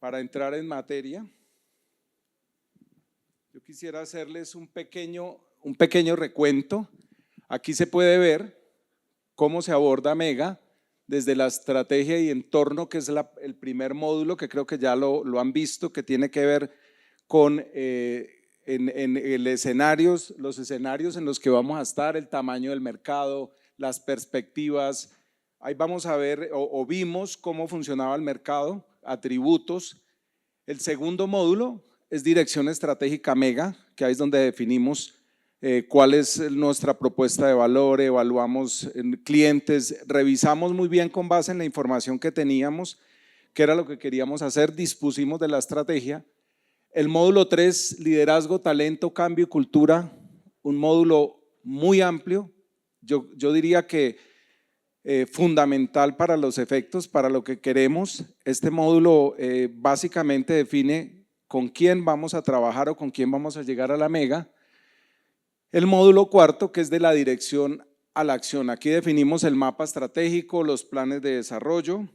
para entrar en materia, yo quisiera hacerles un pequeño recuento. Aquí se puede ver cómo se aborda Mega desde la estrategia y entorno, que es el primer módulo, que creo que ya lo han visto, que tiene que ver con los escenarios en los que vamos a estar, el tamaño del mercado, las perspectivas. Ahí vamos a ver o vimos cómo funcionaba el mercado, atributos. El segundo módulo es dirección estratégica Mega, que ahí es donde definimos cuál es nuestra propuesta de valor, evaluamos clientes, revisamos muy bien con base en la información que teníamos, qué era lo que queríamos hacer, dispusimos de la estrategia. El módulo 3, liderazgo, talento, cambio y cultura, un módulo muy amplio, yo diría que fundamental para los efectos, para lo que queremos. Este módulo básicamente define con quién vamos a trabajar o con quién vamos a llegar a la Mega. El módulo cuarto, que es de la dirección a la acción. Aquí definimos el mapa estratégico, los planes de desarrollo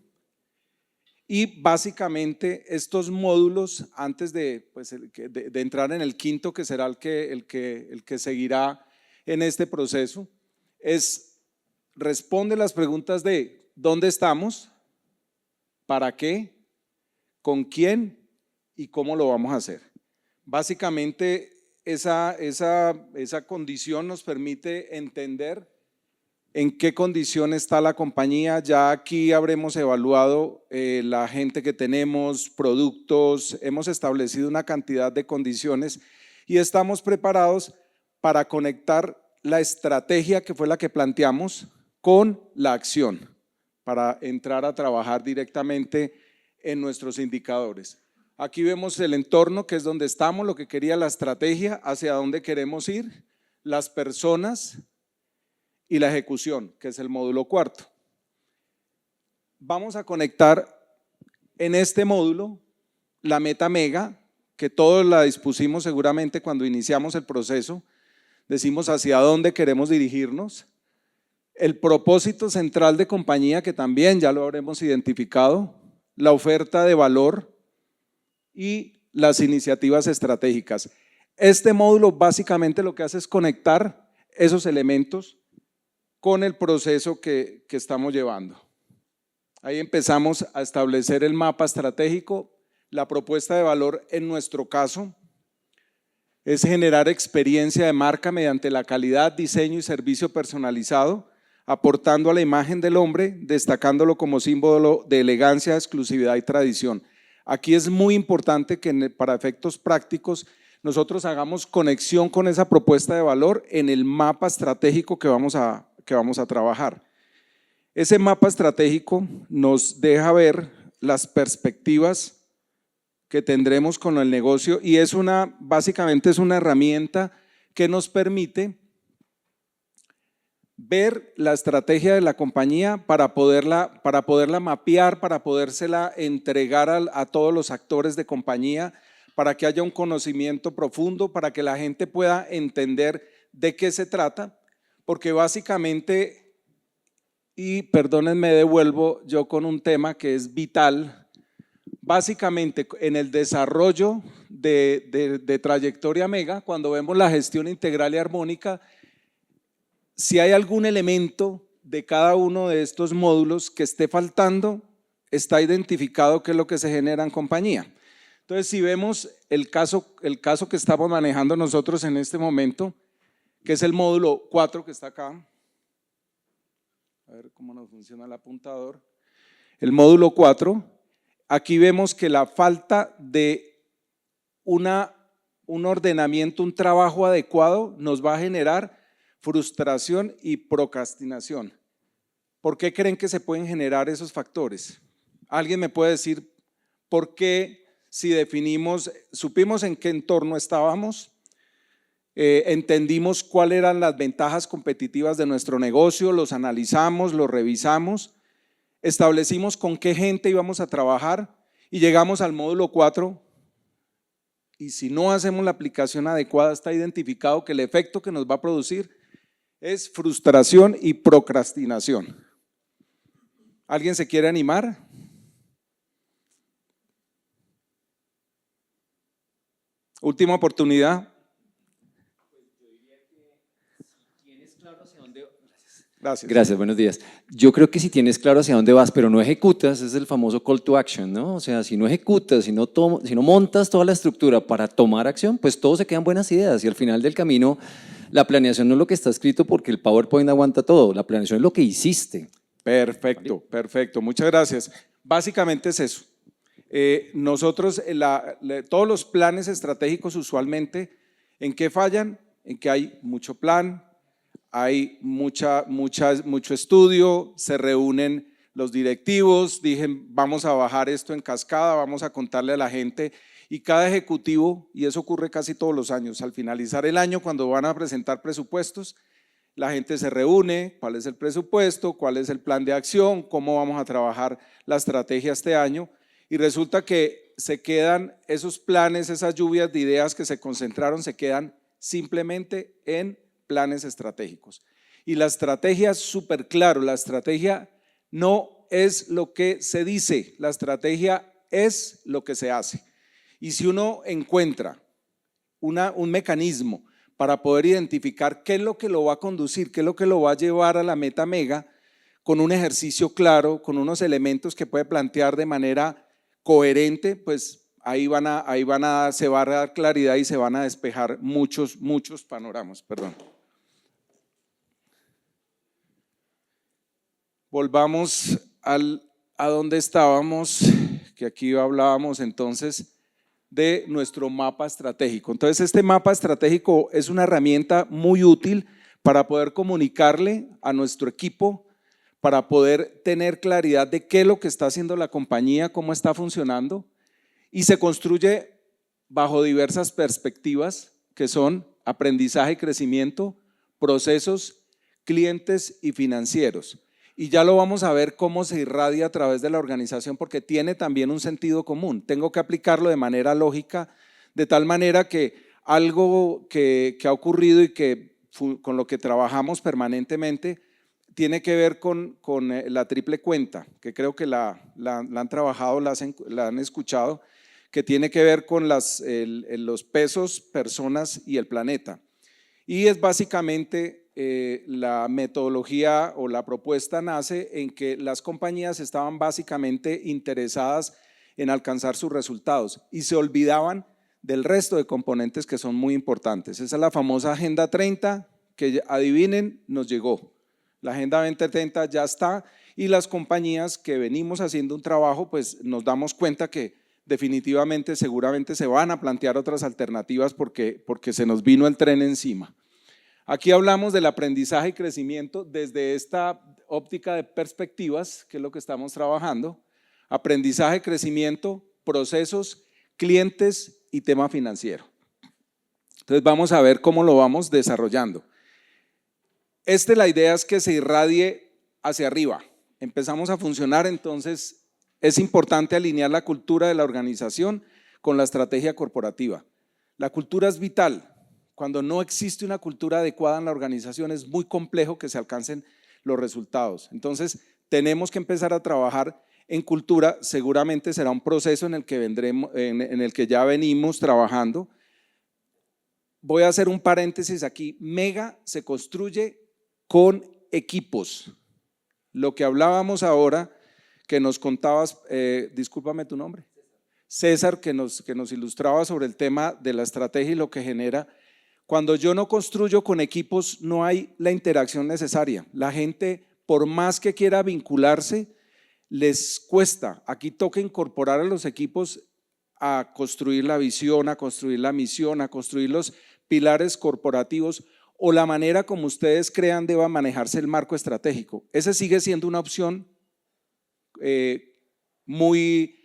y básicamente estos módulos, antes de entrar en el quinto, que será el que seguirá en este proceso, responde las preguntas de ¿dónde estamos? ¿Para qué? ¿Con quién? ¿Y cómo lo vamos a hacer? Básicamente esa condición nos permite entender en qué condición está la compañía. Ya aquí habremos evaluado la gente que tenemos, productos, hemos establecido una cantidad de condiciones y estamos preparados para conectar la estrategia que fue la que planteamos con la acción, para entrar a trabajar directamente en nuestros indicadores. Aquí vemos el entorno, que es donde estamos, lo que quería la estrategia, hacia dónde queremos ir, las personas y la ejecución, que es el módulo cuarto. Vamos a conectar en este módulo la meta Mega, que todos la dispusimos seguramente cuando iniciamos el proceso, decimos hacia dónde queremos dirigirnos, el propósito central de compañía, que también ya lo habremos identificado, la oferta de valor y las iniciativas estratégicas. Este módulo básicamente lo que hace es conectar esos elementos con el proceso que estamos llevando. Ahí empezamos a establecer el mapa estratégico. La propuesta de valor en nuestro caso es generar experiencia de marca mediante la calidad, diseño y servicio personalizado, aportando a la imagen del hombre, destacándolo como símbolo de elegancia, exclusividad y tradición. Aquí es muy importante que para efectos prácticos nosotros hagamos conexión con esa propuesta de valor en el mapa estratégico que vamos a trabajar. Ese mapa estratégico nos deja ver las perspectivas que tendremos con el negocio y básicamente es una herramienta que nos permite ver la estrategia de la compañía para poderla mapear, para podérsela entregar a todos los actores de compañía, para que haya un conocimiento profundo, para que la gente pueda entender de qué se trata, porque básicamente, y perdónenme, devuelvo yo con un tema que es vital, básicamente en el desarrollo de trayectoria Mega, cuando vemos la gestión integral y armónica, si hay algún elemento de cada uno de estos módulos que esté faltando, está identificado qué es lo que se genera en compañía. Entonces, si vemos el caso que estamos manejando nosotros en este momento, que es el módulo 4 que está acá, a ver cómo nos funciona el apuntador, el módulo 4, aquí vemos que la falta de un ordenamiento, un trabajo adecuado nos va a generar frustración y procrastinación. ¿Por qué creen que se pueden generar esos factores? ¿Alguien me puede decir por qué, si supimos en qué entorno estábamos, entendimos cuáles eran las ventajas competitivas de nuestro negocio, los analizamos, los revisamos, establecimos con qué gente íbamos a trabajar y llegamos al módulo 4 y si no hacemos la aplicación adecuada está identificado que el efecto que nos va a producir es frustración y procrastinación. ¿Alguien se quiere animar? Última oportunidad. Gracias. Gracias, buenos días. Yo creo que si tienes claro hacia dónde vas, pero no ejecutas, es el famoso call to action, ¿no? O sea, si no ejecutas, si no montas toda la estructura para tomar acción, pues todo se quedan buenas ideas y al final del camino la planeación no es lo que está escrito porque el PowerPoint aguanta todo, la planeación es lo que hiciste. Perfecto, perfecto, muchas gracias. Básicamente es eso. Nosotros, todos los planes estratégicos usualmente, ¿en qué fallan? En que hay mucho plan, hay mucho estudio, se reúnen los directivos, dicen vamos a bajar esto en cascada, vamos a contarle a la gente y cada ejecutivo, y eso ocurre casi todos los años, al finalizar el año cuando van a presentar presupuestos, la gente se reúne, cuál es el presupuesto, cuál es el plan de acción, cómo vamos a trabajar la estrategia este año y resulta que se quedan esos planes, esas lluvias de ideas que se concentraron, se quedan simplemente en planes estratégicos. Y la estrategia es súper claro, la estrategia no es lo que se dice, la estrategia es lo que se hace. Y si uno encuentra un mecanismo para poder identificar qué es lo que lo va a conducir, qué es lo que lo va a llevar a la meta mega, con un ejercicio claro, con unos elementos que puede plantear de manera coherente, pues ahí se va a dar claridad y se van a despejar muchos panoramas. Perdón. Volvamos a donde estábamos, que aquí hablábamos entonces de nuestro mapa estratégico. Entonces este mapa estratégico es una herramienta muy útil para poder comunicarle a nuestro equipo, para poder tener claridad de qué es lo que está haciendo la compañía, cómo está funcionando y se construye bajo diversas perspectivas que son aprendizaje y crecimiento, procesos, clientes y financieros. Y ya lo vamos a ver cómo se irradia a través de la organización porque tiene también un sentido común. Tengo que aplicarlo de manera lógica, de tal manera que algo que ha ocurrido y que con lo que trabajamos permanentemente tiene que ver con la triple cuenta, que creo que la han trabajado, la han escuchado, que tiene que ver con los pesos, personas y el planeta. Y es básicamente la metodología o la propuesta nace en que las compañías estaban básicamente interesadas en alcanzar sus resultados y se olvidaban del resto de componentes que son muy importantes. Esa es la famosa Agenda 30 que adivinen, nos llegó. La Agenda 2030 ya está y las compañías que venimos haciendo un trabajo pues nos damos cuenta que definitivamente seguramente se van a plantear otras alternativas porque se nos vino el tren encima. Aquí hablamos del aprendizaje y crecimiento desde esta óptica de perspectivas, que es lo que estamos trabajando, aprendizaje, crecimiento, procesos, clientes y tema financiero. Entonces vamos a ver cómo lo vamos desarrollando. La idea es que se irradie hacia arriba, empezamos a funcionar, entonces es importante alinear la cultura de la organización con la estrategia corporativa. La cultura es vital. Cuando no existe una cultura adecuada en la organización es muy complejo que se alcancen los resultados. Entonces tenemos que empezar a trabajar en cultura, seguramente será un proceso en el que ya venimos trabajando. Voy a hacer un paréntesis aquí, Mega se construye con equipos. Lo que hablábamos ahora, que nos contabas, discúlpame tu nombre, César, que nos ilustraba sobre el tema de la estrategia y lo que genera. Cuando yo no construyo con equipos no hay la interacción necesaria. La gente, por más que quiera vincularse, les cuesta. Aquí toca incorporar a los equipos a construir la visión, a construir la misión, a construir los pilares corporativos o la manera como ustedes crean deba manejarse el marco estratégico. Ese sigue siendo una opción muy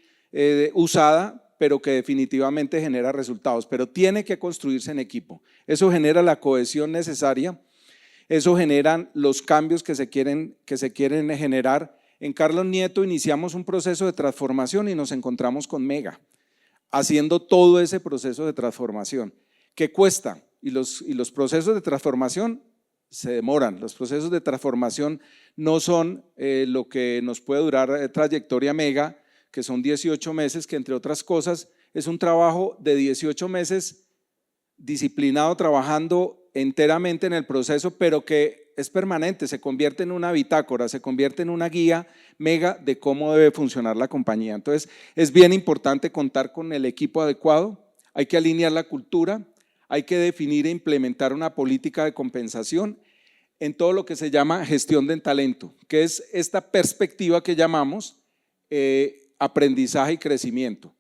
usada, pero que definitivamente genera resultados, pero tiene que construirse en equipo. Eso genera la cohesión necesaria, eso generan los cambios que se quieren generar. En Carlos Nieto iniciamos un proceso de transformación y nos encontramos con Mega, haciendo todo ese proceso de transformación. ¿Qué cuesta? Y los procesos de transformación se demoran, los procesos de transformación no son lo que nos puede durar trayectoria Mega, que son 18 meses, que entre otras cosas es un trabajo de 18 meses disciplinado, trabajando enteramente en el proceso, pero que es permanente, se convierte en una bitácora, se convierte en una guía mega de cómo debe funcionar la compañía. Entonces, es bien importante contar con el equipo adecuado, hay que alinear la cultura, hay que definir e implementar una política de compensación en todo lo que se llama gestión del talento, que es esta perspectiva que llamamos aprendizaje y crecimiento.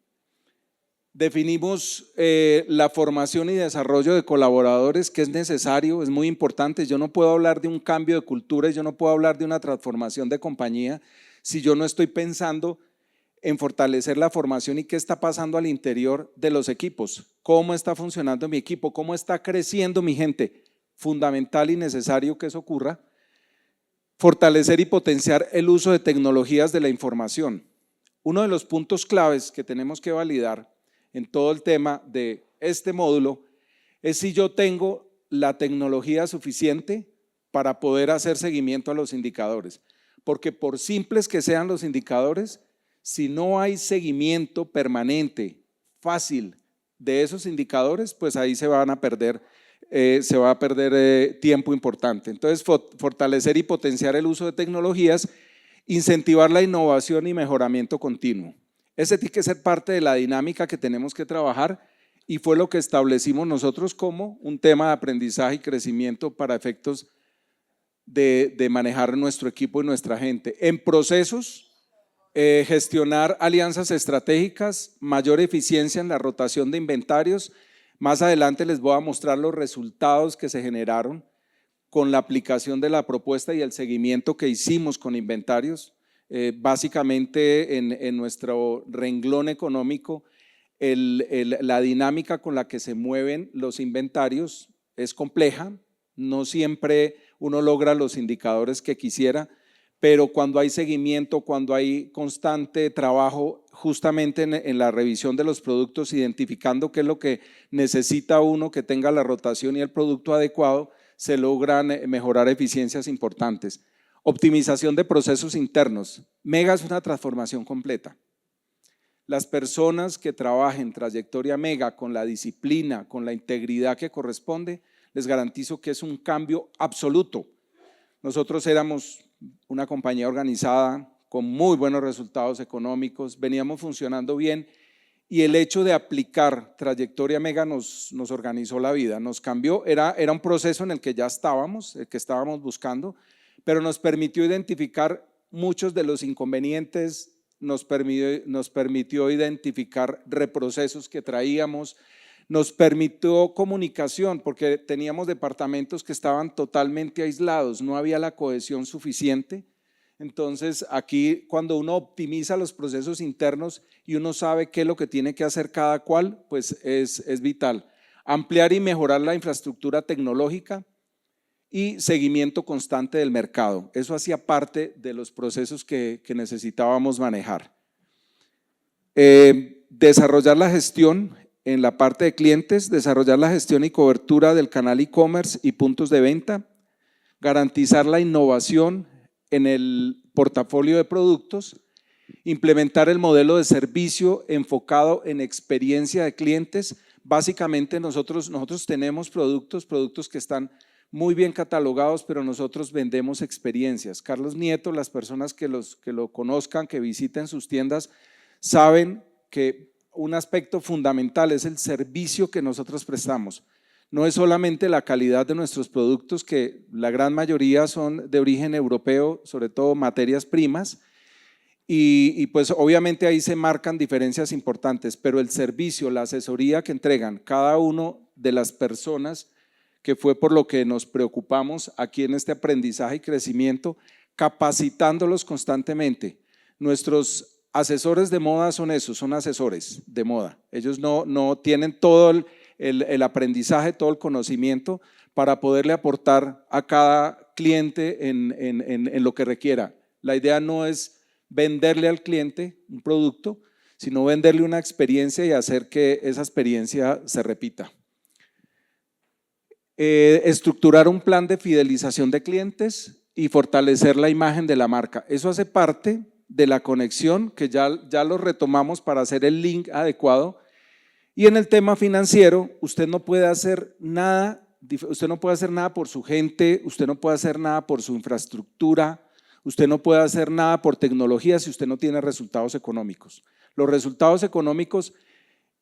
Definimos la formación y desarrollo de colaboradores, que es necesario, es muy importante. Yo no puedo hablar de un cambio de cultura y yo no puedo hablar de una transformación de compañía si yo no estoy pensando en fortalecer la formación y qué está pasando al interior de los equipos, cómo está funcionando mi equipo, cómo está creciendo mi gente. Fundamental y necesario que eso ocurra. Fortalecer y potenciar el uso de tecnologías de la información. Uno de los puntos claves que tenemos que validar en todo el tema de este módulo es si yo tengo la tecnología suficiente para poder hacer seguimiento a los indicadores, porque por simples que sean los indicadores, si no hay seguimiento permanente, fácil de esos indicadores, pues ahí se va a perder tiempo importante. Entonces, fortalecer y potenciar el uso de tecnologías, incentivar la innovación y mejoramiento continuo. Ese tiene que ser parte de la dinámica que tenemos que trabajar y fue lo que establecimos nosotros como un tema de aprendizaje y crecimiento para efectos de manejar nuestro equipo y nuestra gente. En procesos, gestionar alianzas estratégicas, mayor eficiencia en la rotación de inventarios. Más adelante les voy a mostrar los resultados que se generaron con la aplicación de la propuesta y el seguimiento que hicimos con inventarios. Básicamente en nuestro renglón económico, la dinámica con la que se mueven los inventarios es compleja, no siempre uno logra los indicadores que quisiera, pero cuando hay seguimiento, cuando hay constante trabajo justamente en la revisión de los productos, identificando qué es lo que necesita uno que tenga la rotación y el producto adecuado, se logran mejorar eficiencias importantes. Optimización de procesos internos. Mega es una transformación completa. Las personas que trabajen trayectoria Mega con la disciplina, con la integridad que corresponde, les garantizo que es un cambio absoluto. Nosotros éramos una compañía organizada con muy buenos resultados económicos, veníamos funcionando bien y el hecho de aplicar trayectoria Mega nos organizó la vida, nos cambió, era un proceso en el que ya estábamos, el que estábamos buscando, pero nos permitió identificar muchos de los inconvenientes, nos permitió identificar reprocesos que traíamos, nos permitió comunicación porque teníamos departamentos que estaban totalmente aislados, no había la cohesión suficiente. Entonces aquí cuando uno optimiza los procesos internos y uno sabe qué es lo que tiene que hacer cada cual, pues es vital. Ampliar y mejorar la infraestructura tecnológica y seguimiento constante del mercado. Eso hacía parte de los procesos que necesitábamos manejar. Desarrollar la gestión en la parte de clientes, desarrollar la gestión y cobertura del canal e-commerce y puntos de venta, garantizar la innovación en el portafolio de productos, implementar el modelo de servicio enfocado en experiencia de clientes. Básicamente nosotros tenemos productos que están muy bien catalogados, pero nosotros vendemos experiencias. Carlos Nieto, las personas que lo conozcan, que visiten sus tiendas, saben que un aspecto fundamental es el servicio que nosotros prestamos. No es solamente la calidad de nuestros productos, que la gran mayoría son de origen europeo, sobre todo materias primas, y pues obviamente ahí se marcan diferencias importantes, pero el servicio, la asesoría que entregan cada uno de las personas, que fue por lo que nos preocupamos aquí en este aprendizaje y crecimiento, capacitándolos constantemente. Nuestros asesores de moda son esos, son asesores de moda. Ellos no tienen todo el aprendizaje, todo el conocimiento para poderle aportar a cada cliente en lo que requiera. La idea no es venderle al cliente un producto, sino venderle una experiencia y hacer que esa experiencia se repita. Estructurar un plan de fidelización de clientes y fortalecer la imagen de la marca. Eso hace parte de la conexión que ya lo retomamos para hacer el link adecuado Y en el tema financiero, usted no puede hacer nada por su gente, usted no puede hacer nada por su infraestructura, usted no puede hacer nada por tecnología si usted no tiene resultados económicos. Los resultados económicos,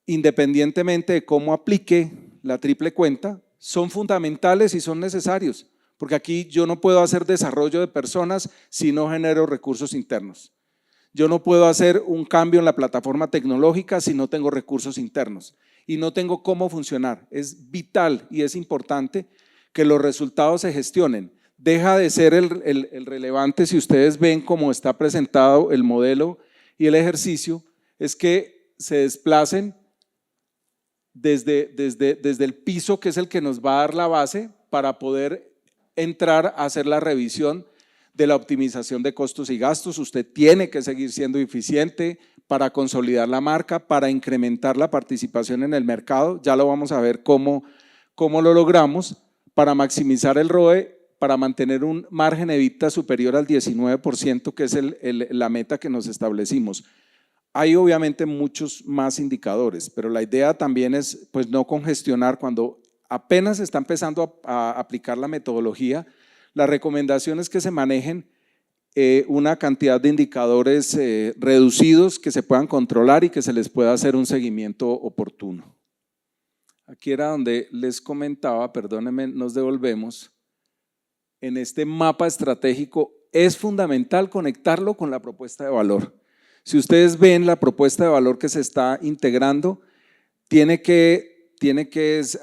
independientemente de cómo aplique la triple cuenta, son fundamentales y son necesarios, porque aquí yo no puedo hacer desarrollo de personas si no genero recursos internos. Yo no puedo hacer un cambio en la plataforma tecnológica si no tengo recursos internos y no tengo cómo funcionar. Es vital y es importante que los resultados se gestionen. Deja de ser el relevante, si ustedes ven cómo está presentado el modelo y el ejercicio, es que se desplacen desde el piso, que es el que nos va a dar la base para poder entrar a hacer la revisión de la optimización de costos y gastos. Usted tiene que seguir siendo eficiente para consolidar la marca, para incrementar la participación en el mercado. Ya lo vamos a ver cómo lo logramos, para maximizar el ROE, para mantener un margen EBITDA superior al 19%, que es la meta que nos establecimos. Hay obviamente muchos más indicadores, pero la idea también es pues no congestionar. Cuando apenas está empezando a aplicar la metodología, la recomendación es que se manejen una cantidad de indicadores reducidos que se puedan controlar y que se les pueda hacer un seguimiento oportuno. Aquí era donde les comentaba, perdónenme, nos devolvemos. En este mapa estratégico es fundamental conectarlo con la propuesta de valor. Si ustedes ven la propuesta de valor que se está integrando, tiene que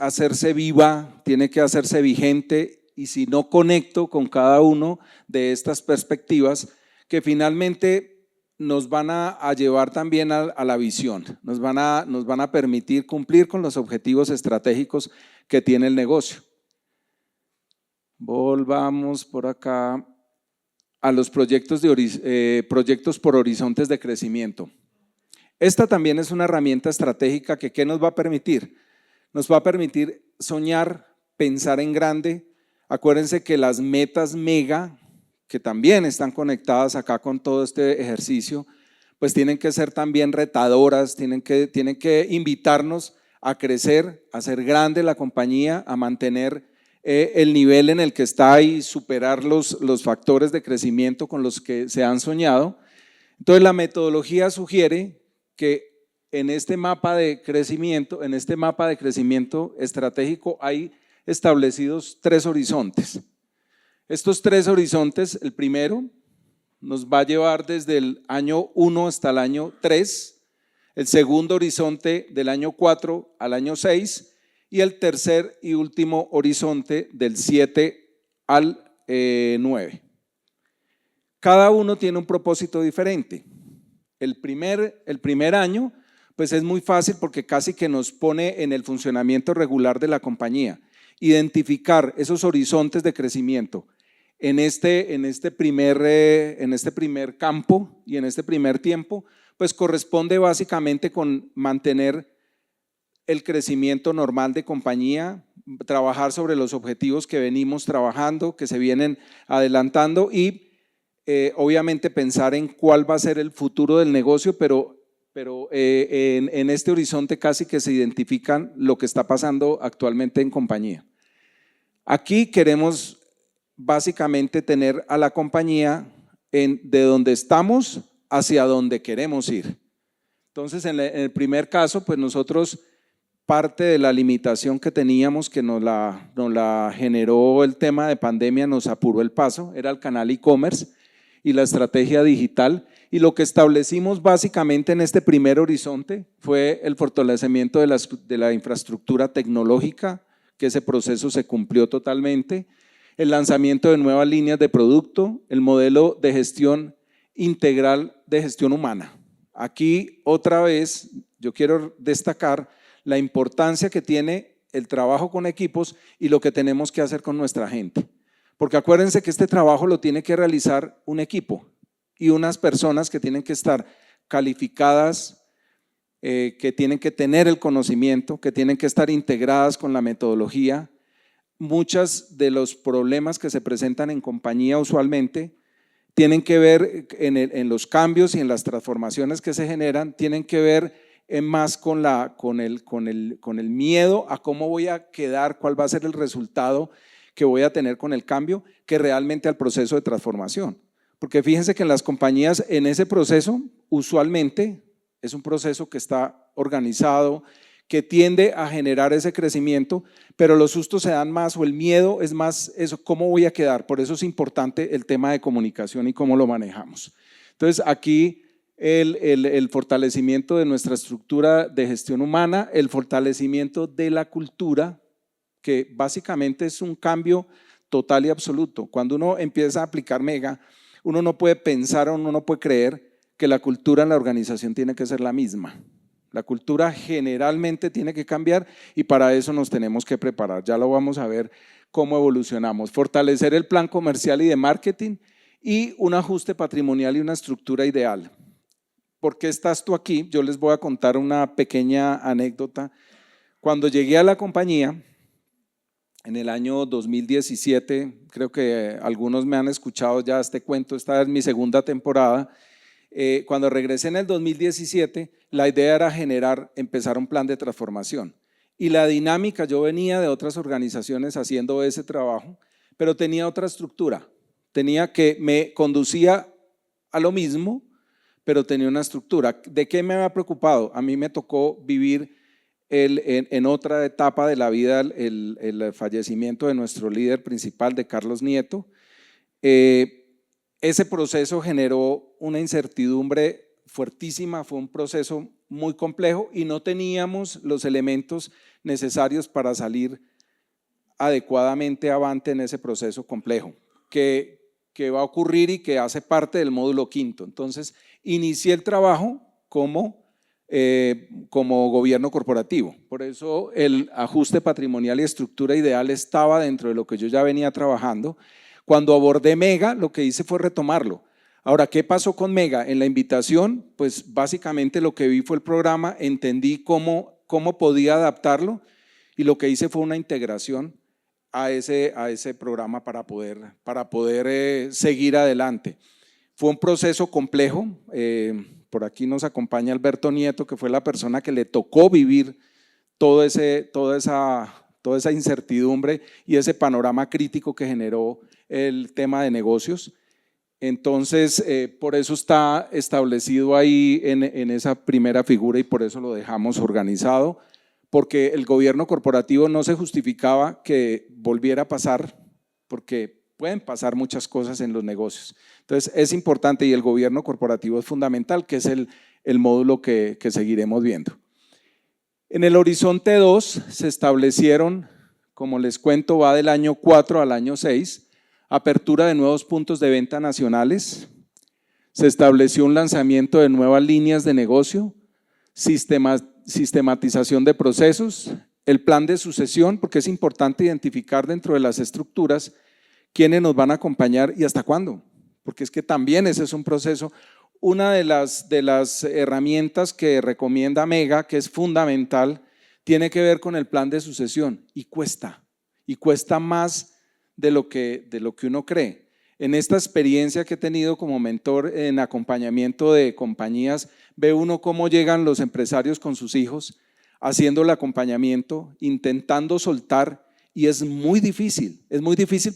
hacerse viva, tiene que hacerse vigente, y si no conecto con cada uno de estas perspectivas, que finalmente nos van a llevar también a la visión, nos van a permitir cumplir con los objetivos estratégicos que tiene el negocio. Volvamos por acá a los proyectos por horizontes de crecimiento. Esta también es una herramienta estratégica que ¿qué nos va a permitir? Nos va a permitir soñar, pensar en grande. Acuérdense que las metas mega, que también están conectadas acá con todo este ejercicio, pues tienen que ser también retadoras, tienen que invitarnos a crecer, a hacer grande la compañía, a mantener el nivel en el que está y superar los factores de crecimiento con los que se han soñado. Entonces la metodología sugiere que en este mapa de crecimiento estratégico hay establecidos 3 horizontes. Estos 3 horizontes, el primero nos va a llevar desde el año 1 hasta el año 3, el segundo horizonte del año 4 al año 6 y el tercer y último horizonte del 7 al 9. Cada uno tiene un propósito diferente. El primer año pues es muy fácil porque casi que nos pone en el funcionamiento regular de la compañía. Identificar esos horizontes de crecimiento en este primer campo y en este primer tiempo, pues corresponde básicamente con mantener el crecimiento normal de compañía, trabajar sobre los objetivos que venimos trabajando, que se vienen adelantando y obviamente pensar en cuál va a ser el futuro del negocio, pero en este horizonte casi que se identifican lo que está pasando actualmente en compañía. Aquí queremos básicamente tener a la compañía de donde estamos hacia donde queremos ir. Entonces, en el primer caso, pues nosotros parte de la limitación que teníamos, que nos la generó el tema de pandemia, nos apuró el paso, era el canal e-commerce y la estrategia digital. Y lo que establecimos básicamente en este primer horizonte fue el fortalecimiento de la infraestructura tecnológica, que ese proceso se cumplió totalmente, el lanzamiento de nuevas líneas de producto, el modelo de gestión integral de gestión humana. Aquí otra vez yo quiero destacar la importancia que tiene el trabajo con equipos y lo que tenemos que hacer con nuestra gente. Porque acuérdense que este trabajo lo tiene que realizar un equipo y unas personas que tienen que estar calificadas, que tienen que tener el conocimiento, que tienen que estar integradas con la metodología. Muchos de los problemas que se presentan en compañía usualmente tienen que ver en los cambios y en las transformaciones que se generan, tienen que ver más con el miedo a cómo voy a quedar, cuál va a ser el resultado que voy a tener con el cambio, que realmente al proceso de transformación. Porque fíjense que en las compañías, en ese proceso, usualmente es un proceso que está organizado, que tiende a generar ese crecimiento, pero los sustos se dan más o el miedo es más eso, ¿cómo voy a quedar? Por eso es importante el tema de comunicación y cómo lo manejamos. Entonces aquí el fortalecimiento de nuestra estructura de gestión humana, el fortalecimiento de la cultura, que básicamente es un cambio total y absoluto. Cuando uno empieza a aplicar Mega, uno no puede pensar o uno no puede creer que la cultura en la organización tiene que ser la misma. La cultura generalmente tiene que cambiar y para eso nos tenemos que preparar. Ya lo vamos a ver cómo evolucionamos. Fortalecer el plan comercial y de marketing y un ajuste patrimonial y una estructura ideal. ¿Por qué estás tú aquí? Yo les voy a contar una pequeña anécdota. Cuando llegué a la compañía, en el año 2017, creo que algunos me han escuchado ya este cuento, esta es mi segunda temporada. Cuando regresé en el 2017, la idea era empezar un plan de transformación. Y la dinámica, yo venía de otras organizaciones haciendo ese trabajo, pero tenía otra estructura. Me conducía a lo mismo, pero tenía una estructura. ¿De qué me había preocupado? A mí me tocó vivir en otra etapa de la vida el fallecimiento de nuestro líder principal, de Carlos Nieto. Ese proceso generó una incertidumbre fuertísima, fue un proceso muy complejo y no teníamos los elementos necesarios para salir adecuadamente avante en ese proceso complejo que va a ocurrir y que hace parte del módulo quinto. Entonces, inicié el trabajo como gobierno corporativo. Por eso el ajuste patrimonial y estructura ideal estaba dentro de lo que yo ya venía trabajando. Cuando abordé Mega, lo que hice fue retomarlo. Ahora, ¿qué pasó con Mega? En la invitación, pues básicamente lo que vi fue el programa, entendí cómo podía adaptarlo y lo que hice fue una integración a ese programa para poder seguir adelante. Fue un proceso complejo. Por aquí nos acompaña Alberto Nieto, que fue la persona que le tocó vivir toda esa incertidumbre y ese panorama crítico que generó el tema de negocios. Entonces, por eso está establecido ahí en esa primera figura y por eso lo dejamos organizado, porque el gobierno corporativo no se justificaba que volviera a pasar, porque pueden pasar muchas cosas en los negocios. Entonces, es importante y el gobierno corporativo es fundamental, que es el módulo que seguiremos viendo. En el horizonte 2 se establecieron, como les cuento, va del año 4 al año 6, apertura de nuevos puntos de venta nacionales, se estableció un lanzamiento de nuevas líneas de negocio, sistematización de procesos, el plan de sucesión, porque es importante identificar dentro de las estructuras quiénes nos van a acompañar y hasta cuándo, porque es que también ese es un proceso. Una de las herramientas que recomienda Mega, que es fundamental, tiene que ver con el plan de sucesión y cuesta más de lo que uno cree. En esta experiencia que he tenido como mentor en acompañamiento de compañías, ve uno cómo llegan los empresarios con sus hijos, haciendo el acompañamiento, intentando soltar, y es muy difícil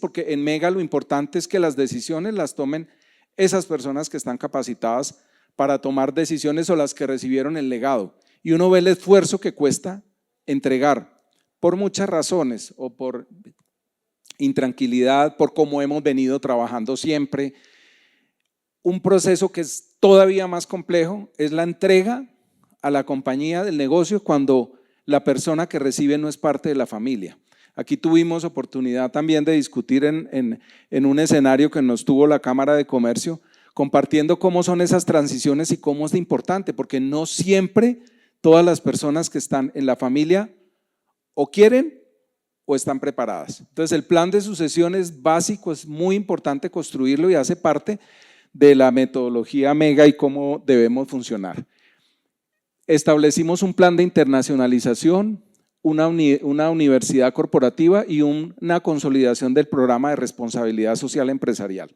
porque en Mega lo importante es que las decisiones las tomen esas personas que están capacitadas para tomar decisiones o las que recibieron el legado. Y uno ve el esfuerzo que cuesta entregar por muchas razones o por intranquilidad, por cómo hemos venido trabajando siempre. Un proceso que es todavía más complejo es la entrega a la compañía del negocio cuando la persona que recibe no es parte de la familia. Aquí tuvimos oportunidad también de discutir en un escenario que nos tuvo la Cámara de Comercio, compartiendo cómo son esas transiciones y cómo es de importante, porque no siempre todas las personas que están en la familia o quieren o están preparadas. Entonces el plan de sucesión es básico, es muy importante construirlo y hace parte de la metodología Mega y cómo debemos funcionar. Establecimos un plan de internacionalización, una universidad corporativa y una consolidación del programa de responsabilidad social empresarial.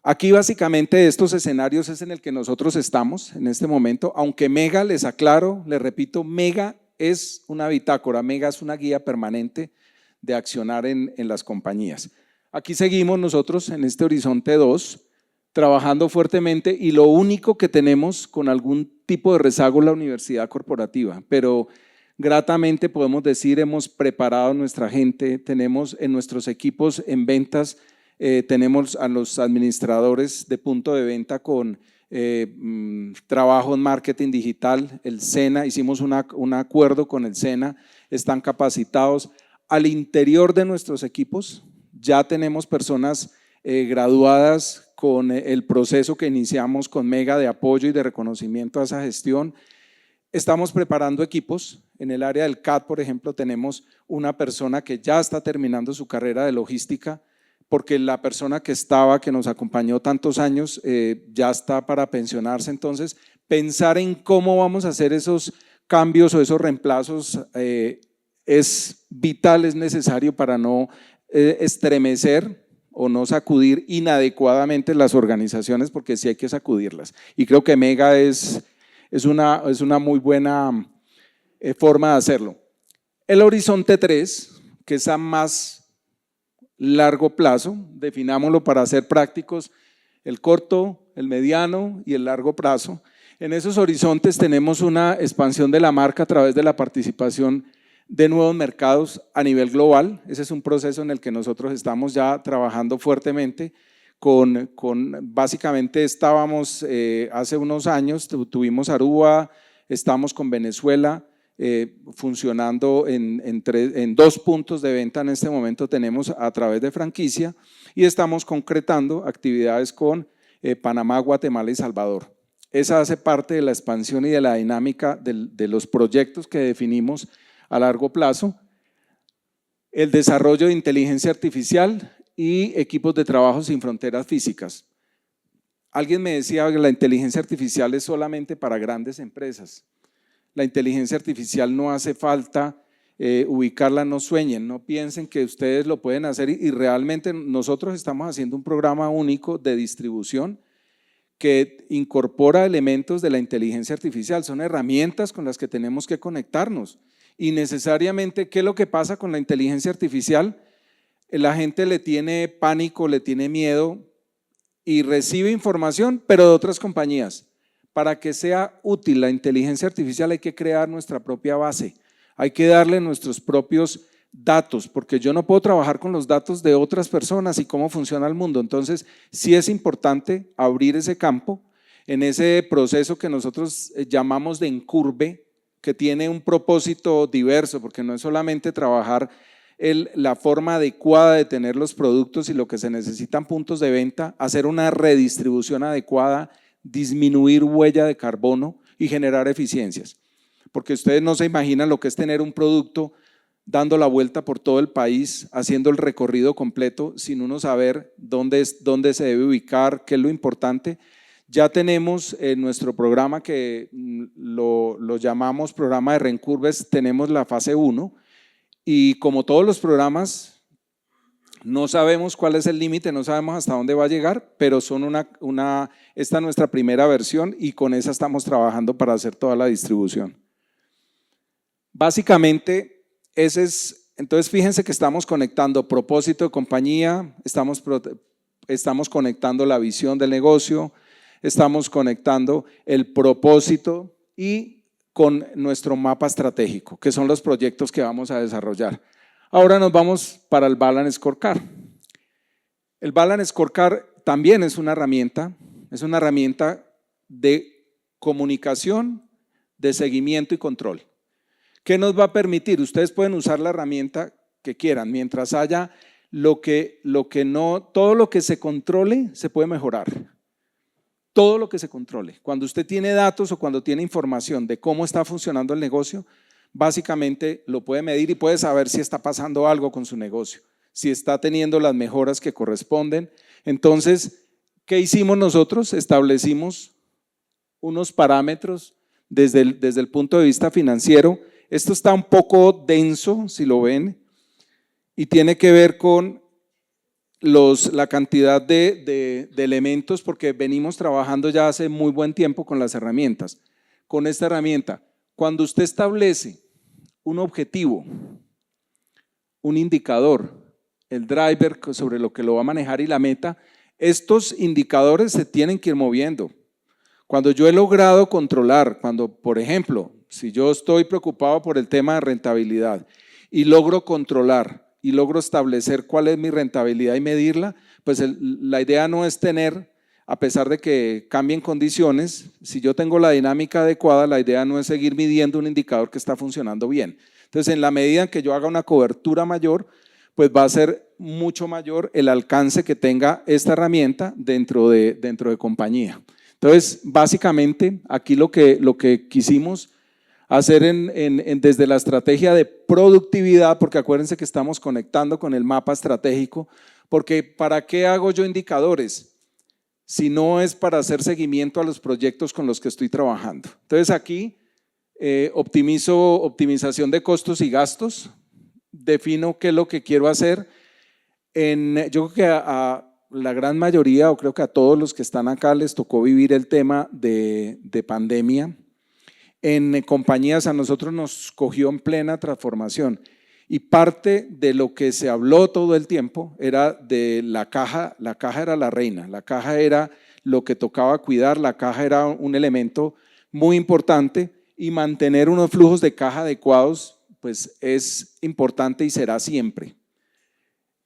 Aquí básicamente estos escenarios es en el que nosotros estamos en este momento, aunque Mega, les aclaro, les repito, Mega es una bitácora, Mega es una guía permanente de accionar en las compañías. Aquí seguimos nosotros en este horizonte 2, trabajando fuertemente y lo único que tenemos con algún tipo de rezago es la universidad corporativa, pero gratamente podemos decir hemos preparado a nuestra gente, tenemos en nuestros equipos en ventas, tenemos a los administradores de punto de venta con trabajo en marketing digital, el SENA, hicimos un acuerdo con el SENA, están capacitados. Al interior de nuestros equipos ya tenemos personas graduadas con el proceso que iniciamos con Mega de apoyo y de reconocimiento a esa gestión. Estamos preparando equipos, en el área del CAD, por ejemplo, tenemos una persona que ya está terminando su carrera de logística, porque la persona que nos acompañó tantos años, ya está para pensionarse. Entonces, pensar en cómo vamos a hacer esos cambios o esos reemplazos es vital, es necesario para no estremecer o no sacudir inadecuadamente las organizaciones, porque sí hay que sacudirlas. Y creo que Mega es una muy buena forma de hacerlo. El horizonte 3, que es a más largo plazo, definámoslo para ser prácticos, el corto, el mediano y el largo plazo. En esos horizontes tenemos una expansión de la marca a través de la participación de nuevos mercados a nivel global. Ese es un proceso en el que nosotros estamos ya trabajando fuertemente. Básicamente estábamos hace unos años, tuvimos Aruba, estamos con Venezuela, funcionando en 2 puntos de venta en este momento tenemos a través de franquicia y estamos concretando actividades con Panamá, Guatemala y Salvador. Esa hace parte de la expansión y de la dinámica de los proyectos que definimos a largo plazo. El desarrollo de inteligencia artificial y equipos de trabajo sin fronteras físicas. Alguien me decía que la inteligencia artificial es solamente para grandes empresas. La inteligencia artificial no hace falta ubicarla, no sueñen, no piensen que ustedes lo pueden hacer y realmente nosotros estamos haciendo un programa único de distribución que incorpora elementos de la inteligencia artificial, son herramientas con las que tenemos que conectarnos y necesariamente, ¿qué es lo que pasa con la inteligencia artificial? La gente le tiene pánico, le tiene miedo y recibe información, pero de otras compañías. Para que sea útil la inteligencia artificial hay que crear nuestra propia base, hay que darle nuestros propios datos, porque yo no puedo trabajar con los datos de otras personas y cómo funciona el mundo. Entonces, sí es importante abrir ese campo en ese proceso que nosotros llamamos de encurve, que tiene un propósito diverso, porque no es solamente trabajar la forma adecuada de tener los productos y lo que se necesitan puntos de venta, hacer una redistribución adecuada, disminuir huella de carbono y generar eficiencias, porque ustedes no se imaginan lo que es tener un producto dando la vuelta por todo el país, haciendo el recorrido completo sin uno saber dónde se debe ubicar, qué es lo importante. Ya tenemos en nuestro programa que lo llamamos programa de reencurves, tenemos la fase 1 y como todos los programas no sabemos cuál es el límite, no sabemos hasta dónde va a llegar, pero esta es nuestra primera versión y con esa estamos trabajando para hacer toda la distribución. Básicamente, entonces fíjense que estamos conectando propósito de compañía, estamos conectando la visión del negocio, estamos conectando el propósito y con nuestro mapa estratégico, que son los proyectos que vamos a desarrollar. Ahora nos vamos para el Balance Scorecard. El Balance Scorecard también es una herramienta de comunicación, de seguimiento y control. ¿Qué nos va a permitir? Ustedes pueden usar la herramienta que quieran, mientras haya todo lo que se controle se puede mejorar. Todo lo que se controle. Cuando usted tiene datos o cuando tiene información de cómo está funcionando el negocio, básicamente lo puede medir y puede saber si está pasando algo con su negocio, si está teniendo las mejoras que corresponden. Entonces, ¿qué hicimos nosotros? Establecimos unos parámetros desde el punto de vista financiero. Esto está un poco denso, si lo ven, y tiene que ver con la cantidad de elementos, porque venimos trabajando ya hace muy buen tiempo con las herramientas. Con esta herramienta, cuando usted establece un objetivo, un indicador, el driver sobre lo que lo va a manejar y la meta, estos indicadores se tienen que ir moviendo. Cuando yo he logrado controlar, cuando, por ejemplo, si yo estoy preocupado por el tema de rentabilidad y logro controlar y logro establecer cuál es mi rentabilidad y medirla, pues la idea no es tener, a pesar de que cambien condiciones, si yo tengo la dinámica adecuada, la idea no es seguir midiendo un indicador que está funcionando bien. Entonces, en la medida en que yo haga una cobertura mayor, pues va a ser mucho mayor el alcance que tenga esta herramienta dentro de compañía. Entonces, básicamente, aquí lo que quisimos hacer desde la estrategia de productividad, porque acuérdense que estamos conectando con el mapa estratégico, porque ¿para qué hago yo indicadores? Si no es para hacer seguimiento a los proyectos con los que estoy trabajando. Entonces aquí optimización de costos y gastos, defino qué es lo que quiero hacer. Yo creo que a la gran mayoría, o creo que a todos los que están acá les tocó vivir el tema de pandemia. En compañías a nosotros nos cogió en plena transformación y parte de lo que se habló todo el tiempo era de la caja era la reina, la caja era lo que tocaba cuidar, la caja era un elemento muy importante y mantener unos flujos de caja adecuados pues es importante y será siempre.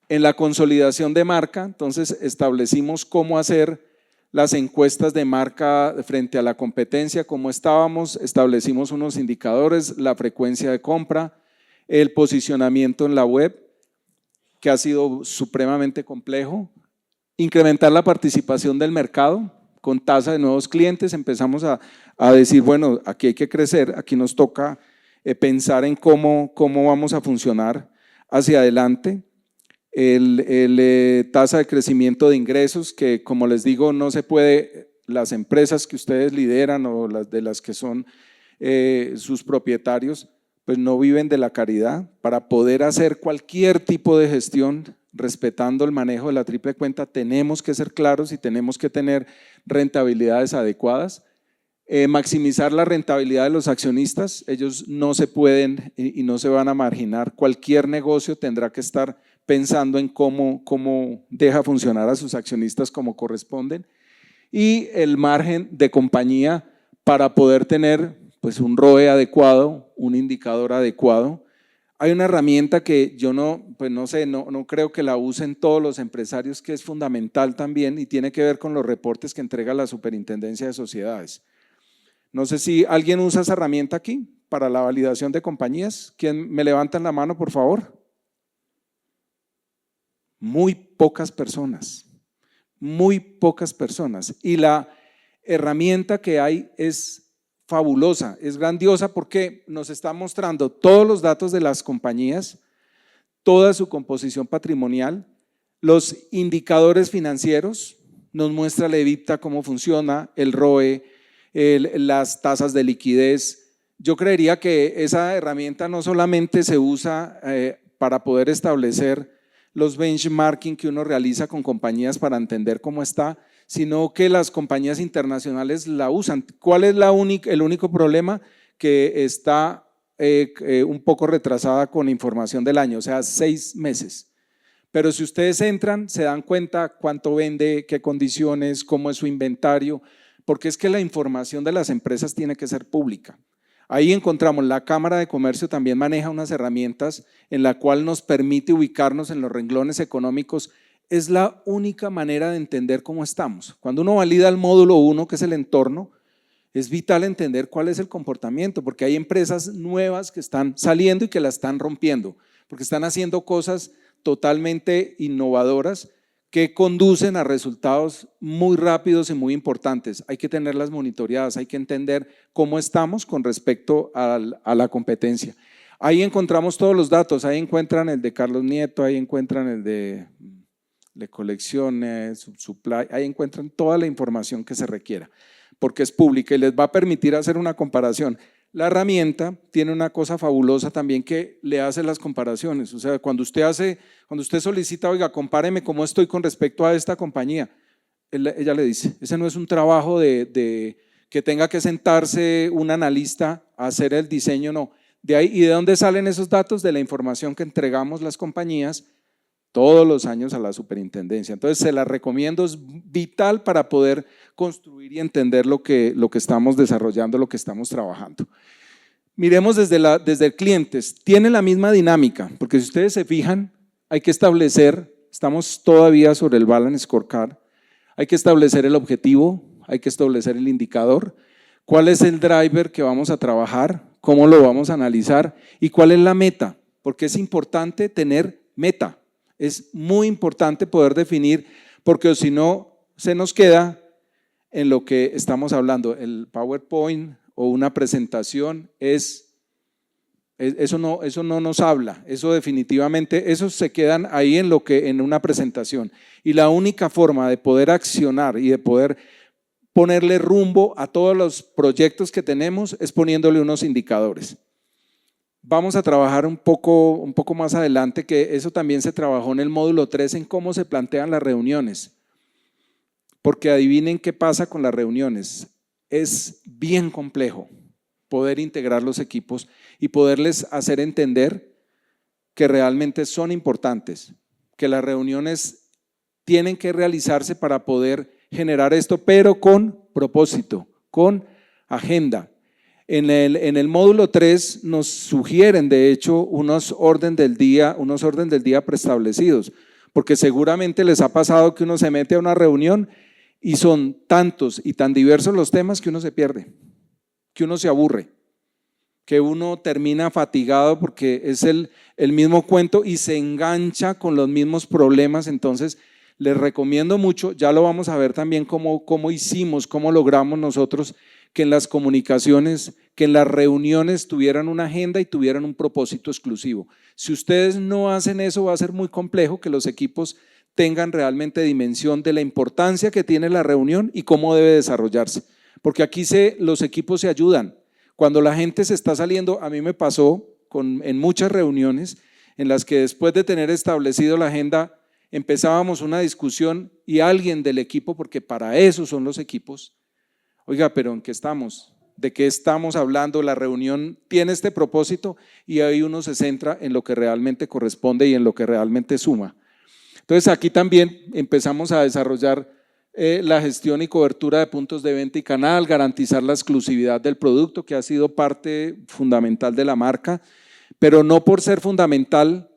En la consolidación de marca, entonces establecimos cómo hacer las encuestas de marca frente a la competencia, cómo estábamos, establecimos unos indicadores, la frecuencia de compra, el posicionamiento en la web, que ha sido supremamente complejo, incrementar la participación del mercado con tasa de nuevos clientes, empezamos a decir, bueno, aquí hay que crecer, aquí nos toca pensar en cómo vamos a funcionar hacia adelante. Tasa de crecimiento de ingresos, que como les digo, no se puede, las empresas que ustedes lideran o las que son sus propietarios, pues no viven de la caridad. Para poder hacer cualquier tipo de gestión respetando el manejo de la triple cuenta, tenemos que ser claros y tenemos que tener rentabilidades adecuadas. Maximizar la rentabilidad de los accionistas, ellos no se pueden y no se van a marginar. Cualquier negocio tendrá que estar pensando en cómo deja funcionar a sus accionistas como corresponden, y el margen de compañía para poder tener pues un ROE adecuado, un indicador adecuado. Hay una herramienta que yo no creo que la usen todos los empresarios, que es fundamental también y tiene que ver con los reportes que entrega la Superintendencia de Sociedades. No sé si alguien usa esa herramienta aquí para la validación de compañías. ¿Quién me levanta la mano, por favor? Muy pocas personas, muy pocas personas. Y la herramienta que hay es fabulosa, es grandiosa porque nos está mostrando todos los datos de las compañías, toda su composición patrimonial, los indicadores financieros, nos muestra el EBITDA, cómo funciona, el ROE, las tasas de liquidez. Yo creería que esa herramienta no solamente se usa para poder establecer los benchmarking que uno realiza con compañías para entender cómo está, sino que las compañías internacionales la usan. ¿Cuál es el único problema? Que está un poco retrasada con información del año, o sea, 6 meses. Pero si ustedes entran, se dan cuenta cuánto vende, qué condiciones, cómo es su inventario, porque es que la información de las empresas tiene que ser pública. Ahí encontramos, la Cámara de Comercio también maneja unas herramientas en la cual nos permite ubicarnos en los renglones económicos. Es la única manera de entender cómo estamos. Cuando uno valida el módulo 1, que es el entorno, es vital entender cuál es el comportamiento, porque hay empresas nuevas que están saliendo y que la están rompiendo, porque están haciendo cosas totalmente innovadoras que conducen a resultados muy rápidos y muy importantes. Hay que tenerlas monitoreadas, hay que entender cómo estamos con respecto a la competencia. Ahí encontramos todos los datos, ahí encuentran el de Carlos Nieto, ahí encuentran el de colecciones, supply, ahí encuentran toda la información que se requiera, porque es pública y les va a permitir hacer una comparación. La herramienta tiene una cosa fabulosa también que le hace las comparaciones. O sea, cuando usted solicita, oiga, compáreme cómo estoy con respecto a esta compañía, ella le dice, ese no es un trabajo de que tenga que sentarse un analista a hacer el diseño, no. De ahí, ¿y de dónde salen esos datos? De la información que entregamos las compañías todos los años a la superintendencia. Entonces se la recomiendo, es vital para poder construir y entender lo que estamos desarrollando, lo que estamos trabajando. Miremos desde el cliente, tiene la misma dinámica, porque si ustedes se fijan, hay que establecer, estamos todavía sobre el Balance Scorecard, hay que establecer el objetivo, hay que establecer el indicador, cuál es el driver que vamos a trabajar, cómo lo vamos a analizar y cuál es la meta, porque es importante tener meta. Es muy importante poder definir, porque si no se nos queda en lo que estamos hablando, el PowerPoint o una presentación, eso no nos habla, eso definitivamente, esos se quedan ahí en una presentación. Y la única forma de poder accionar y de poder ponerle rumbo a todos los proyectos que tenemos es poniéndole unos indicadores. Vamos a trabajar un poco más adelante, que eso también se trabajó en el módulo 3, en cómo se plantean las reuniones. Porque adivinen qué pasa con las reuniones. Es bien complejo poder integrar los equipos y poderles hacer entender que realmente son importantes, que las reuniones tienen que realizarse para poder generar esto, pero con propósito, con agenda. En el módulo 3 nos sugieren, de hecho, unos orden del día preestablecidos, porque seguramente les ha pasado que uno se mete a una reunión y son tantos y tan diversos los temas que uno se pierde, que uno se aburre, que uno termina fatigado porque es el mismo cuento y se engancha con los mismos problemas. Entonces les recomiendo mucho, ya lo vamos a ver también cómo logramos nosotros que en las comunicaciones, que en las reuniones tuvieran una agenda y tuvieran un propósito exclusivo. Si ustedes no hacen eso, va a ser muy complejo que los equipos tengan realmente dimensión de la importancia que tiene la reunión y cómo debe desarrollarse. Porque aquí los equipos se ayudan. Cuando la gente se está saliendo, a mí me pasó en muchas reuniones en las que después de tener establecido la agenda, empezábamos una discusión y alguien del equipo, porque para eso son los equipos, oiga, pero ¿en qué estamos? ¿De qué estamos hablando? La reunión tiene este propósito y ahí uno se centra en lo que realmente corresponde y en lo que realmente suma. Entonces aquí también empezamos a desarrollar la gestión y cobertura de puntos de venta y canal, garantizar la exclusividad del producto, que ha sido parte fundamental de la marca, pero no por ser fundamental,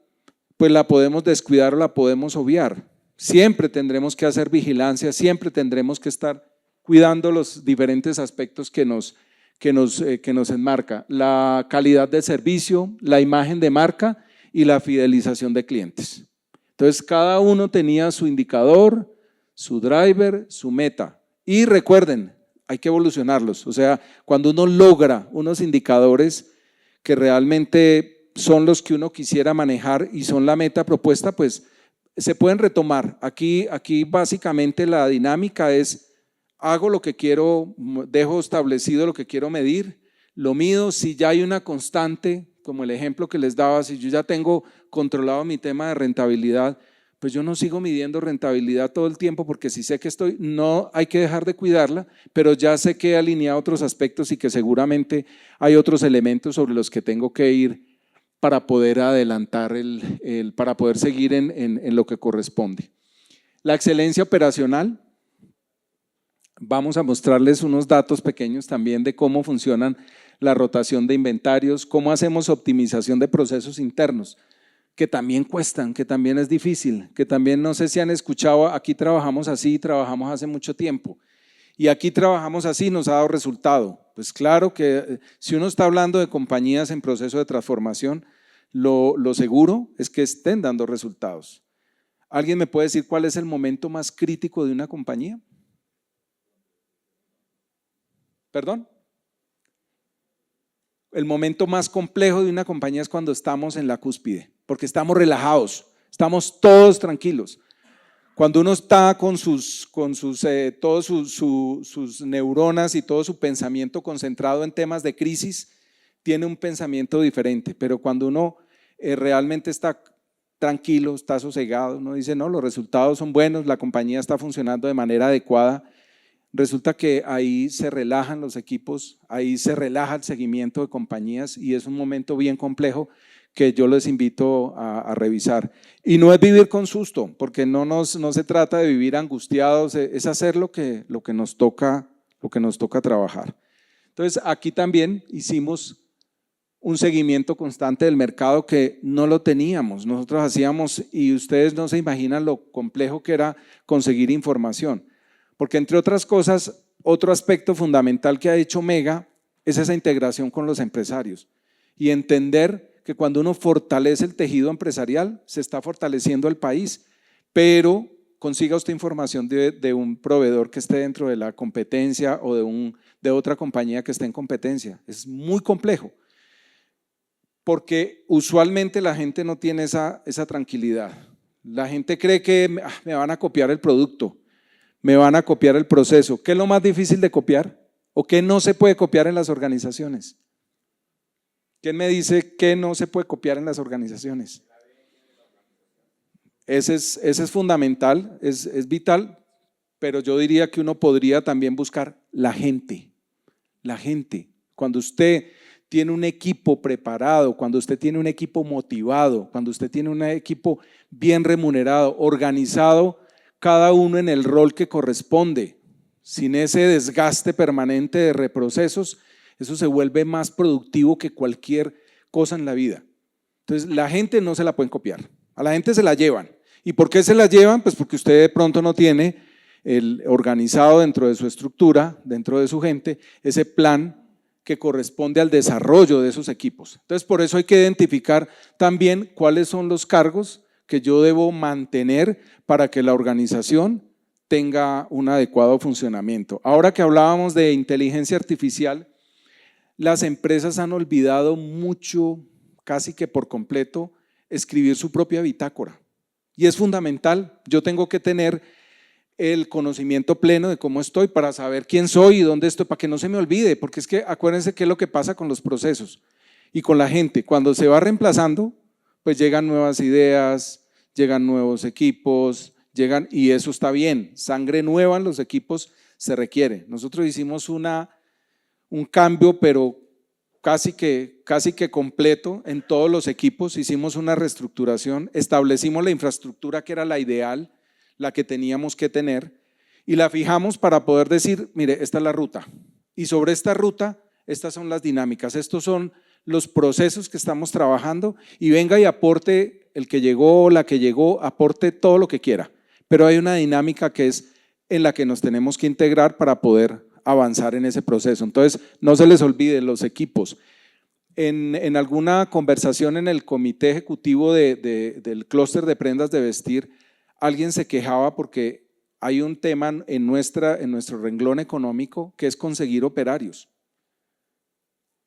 pues la podemos descuidar o la podemos obviar. Siempre tendremos que hacer vigilancia, siempre tendremos que estar cuidando los diferentes aspectos que nos enmarca, la calidad del servicio, la imagen de marca y la fidelización de clientes. Entonces cada uno tenía su indicador, su driver, su meta. Y recuerden, hay que evolucionarlos. O sea, cuando uno logra unos indicadores que realmente son los que uno quisiera manejar y son la meta propuesta, pues se pueden retomar. Aquí básicamente la dinámica es: hago lo que quiero, dejo establecido lo que quiero medir, lo mido. Si ya hay una constante, como el ejemplo que les daba, si yo ya tengo controlado mi tema de rentabilidad, pues yo no sigo midiendo rentabilidad todo el tiempo, porque si sé que no hay que dejar de cuidarla, pero ya sé que he alineado otros aspectos y que seguramente hay otros elementos sobre los que tengo que ir para poder adelantar, para poder seguir en lo que corresponde. La excelencia operacional. Vamos a mostrarles unos datos pequeños también de cómo funcionan la rotación de inventarios, cómo hacemos optimización de procesos internos, que también cuestan, que también es difícil, que también, no sé si han escuchado, aquí trabajamos así, trabajamos hace mucho tiempo y aquí trabajamos así, nos ha dado resultado. Pues claro que si uno está hablando de compañías en proceso de transformación, lo seguro es que estén dando resultados. ¿Alguien me puede decir cuál es el momento más crítico de una compañía? ¿Perdón? El momento más complejo de una compañía es cuando estamos en la cúspide, porque estamos relajados, estamos todos tranquilos. Cuando uno está con todas sus neuronas y todo su pensamiento concentrado en temas de crisis, tiene un pensamiento diferente, pero cuando uno realmente está tranquilo, está sosegado, uno dice, no, los resultados son buenos, la compañía está funcionando de manera adecuada, resulta que ahí se relajan los equipos, ahí se relaja el seguimiento de compañías y es un momento bien complejo que yo les invito a revisar. Y no es vivir con susto, porque no se trata de vivir angustiados, es hacer lo que nos toca trabajar. Entonces, aquí también hicimos un seguimiento constante del mercado que no lo teníamos. Nosotros hacíamos, y ustedes no se imaginan lo complejo que era conseguir información, porque entre otras cosas, otro aspecto fundamental que ha hecho Mega es esa integración con los empresarios y entender que cuando uno fortalece el tejido empresarial, se está fortaleciendo el país, pero consiga usted información de un proveedor que esté dentro de la competencia o de otra compañía que esté en competencia. Es muy complejo, porque usualmente la gente no tiene esa tranquilidad. La gente cree que me van a copiar el producto, me van a copiar el proceso. ¿Qué es lo más difícil de copiar? ¿O qué no se puede copiar en las organizaciones? ¿Quién me dice qué no se puede copiar en las organizaciones? Ese es fundamental, es vital, pero yo diría que uno podría también buscar la gente. La gente. Cuando usted tiene un equipo preparado, cuando usted tiene un equipo motivado, cuando usted tiene un equipo bien remunerado, organizado, cada uno en el rol que corresponde, sin ese desgaste permanente de reprocesos, eso se vuelve más productivo que cualquier cosa en la vida. Entonces, la gente no se la pueden copiar, a la gente se la llevan. ¿Y por qué se la llevan? Pues porque usted de pronto no tiene organizado dentro de su estructura, dentro de su gente, ese plan que corresponde al desarrollo de esos equipos. Entonces, por eso hay que identificar también cuáles son los cargos que yo debo mantener para que la organización tenga un adecuado funcionamiento. Ahora que hablábamos de inteligencia artificial, las empresas han olvidado mucho, casi que por completo, escribir su propia bitácora. Y es fundamental, yo tengo que tener el conocimiento pleno de cómo estoy para saber quién soy y dónde estoy, para que no se me olvide, porque es que acuérdense qué es lo que pasa con los procesos y con la gente. Cuando se va reemplazando, pues llegan nuevas ideas, llegan nuevos equipos, y eso está bien, sangre nueva en los equipos se requiere. Nosotros hicimos un cambio, pero casi que completo en todos los equipos, hicimos una reestructuración, establecimos la infraestructura que era la ideal, la que teníamos que tener, y la fijamos para poder decir, mire, esta es la ruta, y sobre esta ruta, estas son las dinámicas, estos son los procesos que estamos trabajando, y venga y aporte el que llegó, la que llegó, aporte todo lo que quiera, pero hay una dinámica que es en la que nos tenemos que integrar para poder avanzar en ese proceso. Entonces, no se les olvide los equipos. En alguna conversación en el comité ejecutivo del clúster de prendas de vestir, alguien se quejaba porque hay un tema en nuestro renglón económico que es conseguir operarios.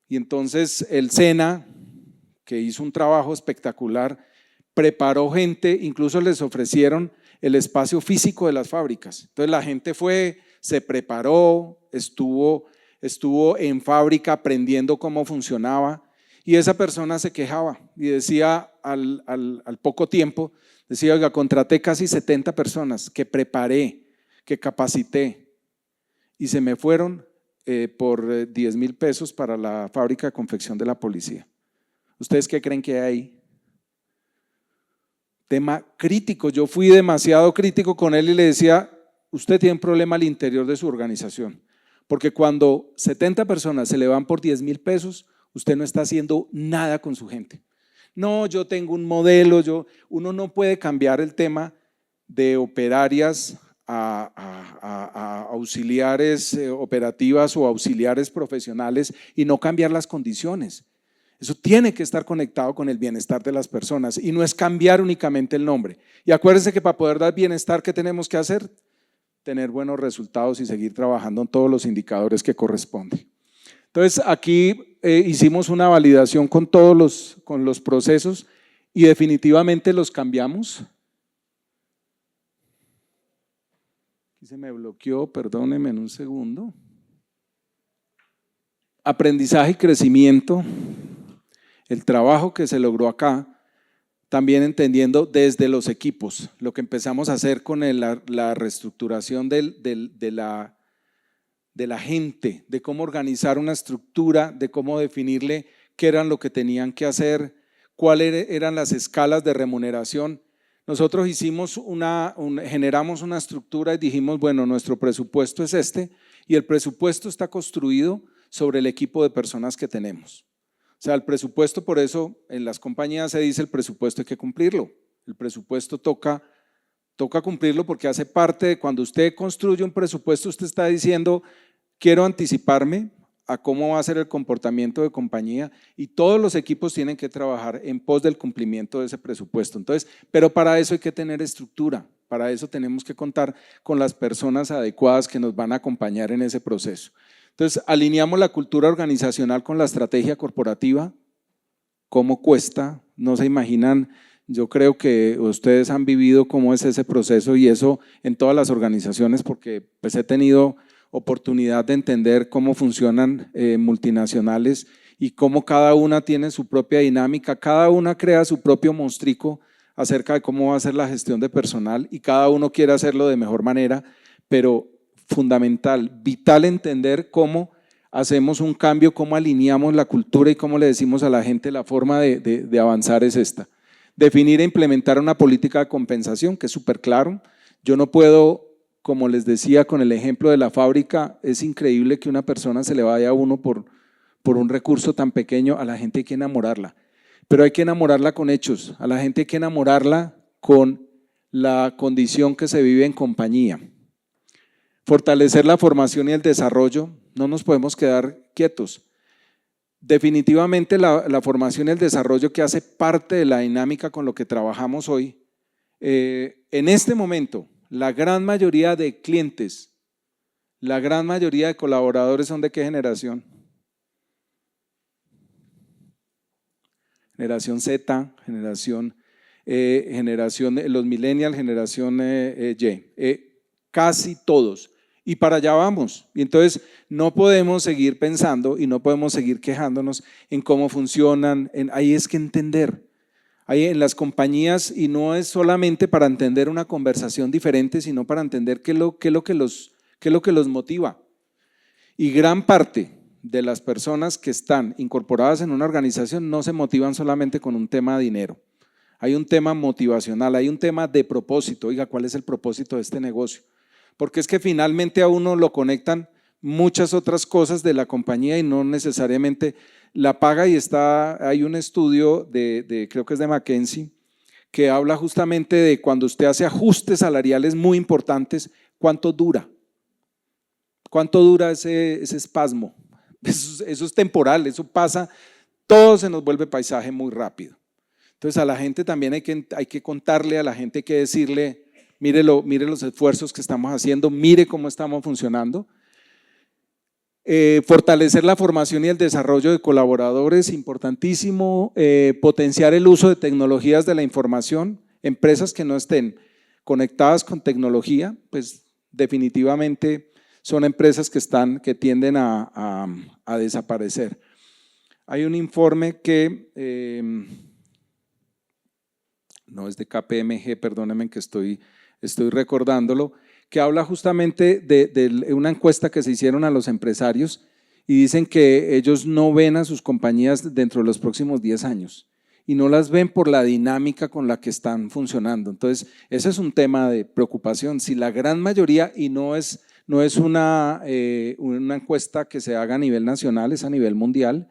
Y entonces el SENA, que hizo un trabajo espectacular, preparó gente, incluso les ofrecieron el espacio físico de las fábricas. Entonces la gente fue, se preparó, estuvo en fábrica aprendiendo cómo funcionaba y esa persona se quejaba y decía al poco tiempo, decía, oiga, contraté casi 70 personas que preparé, que capacité y se me fueron por 10,000 pesos para la fábrica de confección de la policía. ¿Ustedes qué creen que hay ahí? Tema crítico, yo fui demasiado crítico con él y le decía, usted tiene un problema al interior de su organización, porque cuando 70 personas se le van por 10,000 pesos, usted no está haciendo nada con su gente. No, yo tengo un modelo, uno no puede cambiar el tema de operarias a auxiliares operativas o auxiliares profesionales y no cambiar las condiciones. Eso tiene que estar conectado con el bienestar de las personas y no es cambiar únicamente el nombre. Y acuérdense que para poder dar bienestar, ¿qué tenemos que hacer? Tener buenos resultados y seguir trabajando en todos los indicadores que corresponden. Entonces, aquí hicimos una validación con todos los procesos y definitivamente los cambiamos. Aquí se me bloqueó, perdónenme en un segundo. aprendizaje y crecimiento, el trabajo que se logró acá, también entendiendo desde los equipos, lo que empezamos a hacer con la reestructuración de la gente, de cómo organizar una estructura, de cómo definirle qué eran lo que tenían que hacer, cuáles eran las escalas de remuneración. Nosotros generamos una estructura y dijimos, bueno, nuestro presupuesto es este y el presupuesto está construido sobre el equipo de personas que tenemos. O sea, el presupuesto, por eso en las compañías se dice el presupuesto hay que cumplirlo. El presupuesto toca cumplirlo porque hace parte de cuando usted construye un presupuesto, usted está diciendo, quiero anticiparme a cómo va a ser el comportamiento de compañía y todos los equipos tienen que trabajar en pos del cumplimiento de ese presupuesto. Entonces, pero para eso hay que tener estructura, para eso tenemos que contar con las personas adecuadas que nos van a acompañar en ese proceso. Entonces, alineamos la cultura organizacional con la estrategia corporativa. ¿Cómo cuesta? No se imaginan, yo creo que ustedes han vivido cómo es ese proceso y eso en todas las organizaciones porque pues he tenido oportunidad de entender cómo funcionan multinacionales y cómo cada una tiene su propia dinámica, cada una crea su propio monstruo acerca de cómo va a ser la gestión de personal y cada uno quiere hacerlo de mejor manera, pero fundamental, vital entender cómo hacemos un cambio, cómo alineamos la cultura y cómo le decimos a la gente la forma de avanzar es esta. Definir e implementar una política de compensación que es súper claro. Yo no puedo, como les decía con el ejemplo de la fábrica, es increíble que una persona se le vaya a uno por un recurso tan pequeño, a la gente hay que enamorarla, pero hay que enamorarla con hechos, a la gente hay que enamorarla con la condición que se vive en compañía. Fortalecer la formación y el desarrollo, no nos podemos quedar quietos. Definitivamente la formación y el desarrollo que hace parte de la dinámica con lo que trabajamos hoy, en este momento la gran mayoría de clientes, la gran mayoría de colaboradores son ¿de qué generación? Generación Z, generación los millennials, generación Y, casi todos. Y para allá vamos. Y entonces no podemos seguir pensando y no podemos seguir quejándonos en cómo funcionan. Ahí es que entender. Ahí en las compañías, y no es solamente para entender una conversación diferente, sino para entender qué es lo que los motiva. Y gran parte de las personas que están incorporadas en una organización no se motivan solamente con un tema de dinero. Hay un tema motivacional, hay un tema de propósito. Oiga, ¿cuál es el propósito de este negocio? Porque es que finalmente a uno lo conectan muchas otras cosas de la compañía y no necesariamente la paga. Y hay un estudio creo que es de McKinsey, que habla justamente de cuando usted hace ajustes salariales muy importantes, ¿cuánto dura? ¿Cuánto dura ese espasmo? Eso es temporal, eso pasa, todo se nos vuelve paisaje muy rápido. Entonces a la gente también hay que contarle, a la gente hay que decirle, mire los esfuerzos que estamos haciendo, mire cómo estamos funcionando. Fortalecer la formación y el desarrollo de colaboradores, importantísimo. Potenciar el uso de tecnologías de la información. Empresas que no estén conectadas con tecnología, pues definitivamente son empresas que tienden a desaparecer. Hay un informe que no es de KPMG, perdónenme que estoy recordándolo, que habla justamente de una encuesta que se hicieron a los empresarios y dicen que ellos no ven a sus compañías dentro de los próximos 10 años y no las ven por la dinámica con la que están funcionando. Entonces, ese es un tema de preocupación. Si la gran mayoría, y no es una encuesta que se haga a nivel nacional, es a nivel mundial,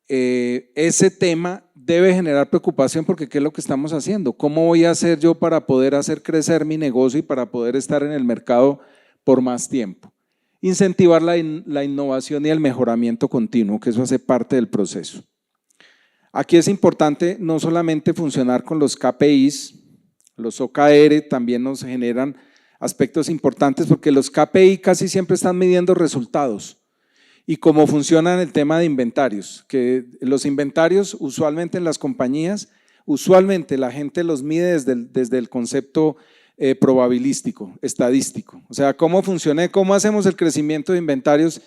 ese tema debe generar preocupación porque ¿qué es lo que estamos haciendo? ¿Cómo voy a hacer yo para poder hacer crecer mi negocio y para poder estar en el mercado por más tiempo? Incentivar la innovación y el mejoramiento continuo, que eso hace parte del proceso. Aquí es importante no solamente funcionar con los KPIs, los OKR también nos generan aspectos importantes porque los KPI casi siempre están midiendo resultados. Y cómo funciona el tema de inventarios, que los inventarios usualmente en las compañías, usualmente la gente los mide desde el concepto probabilístico, estadístico. O sea, cómo funciona, cómo hacemos el crecimiento de inventarios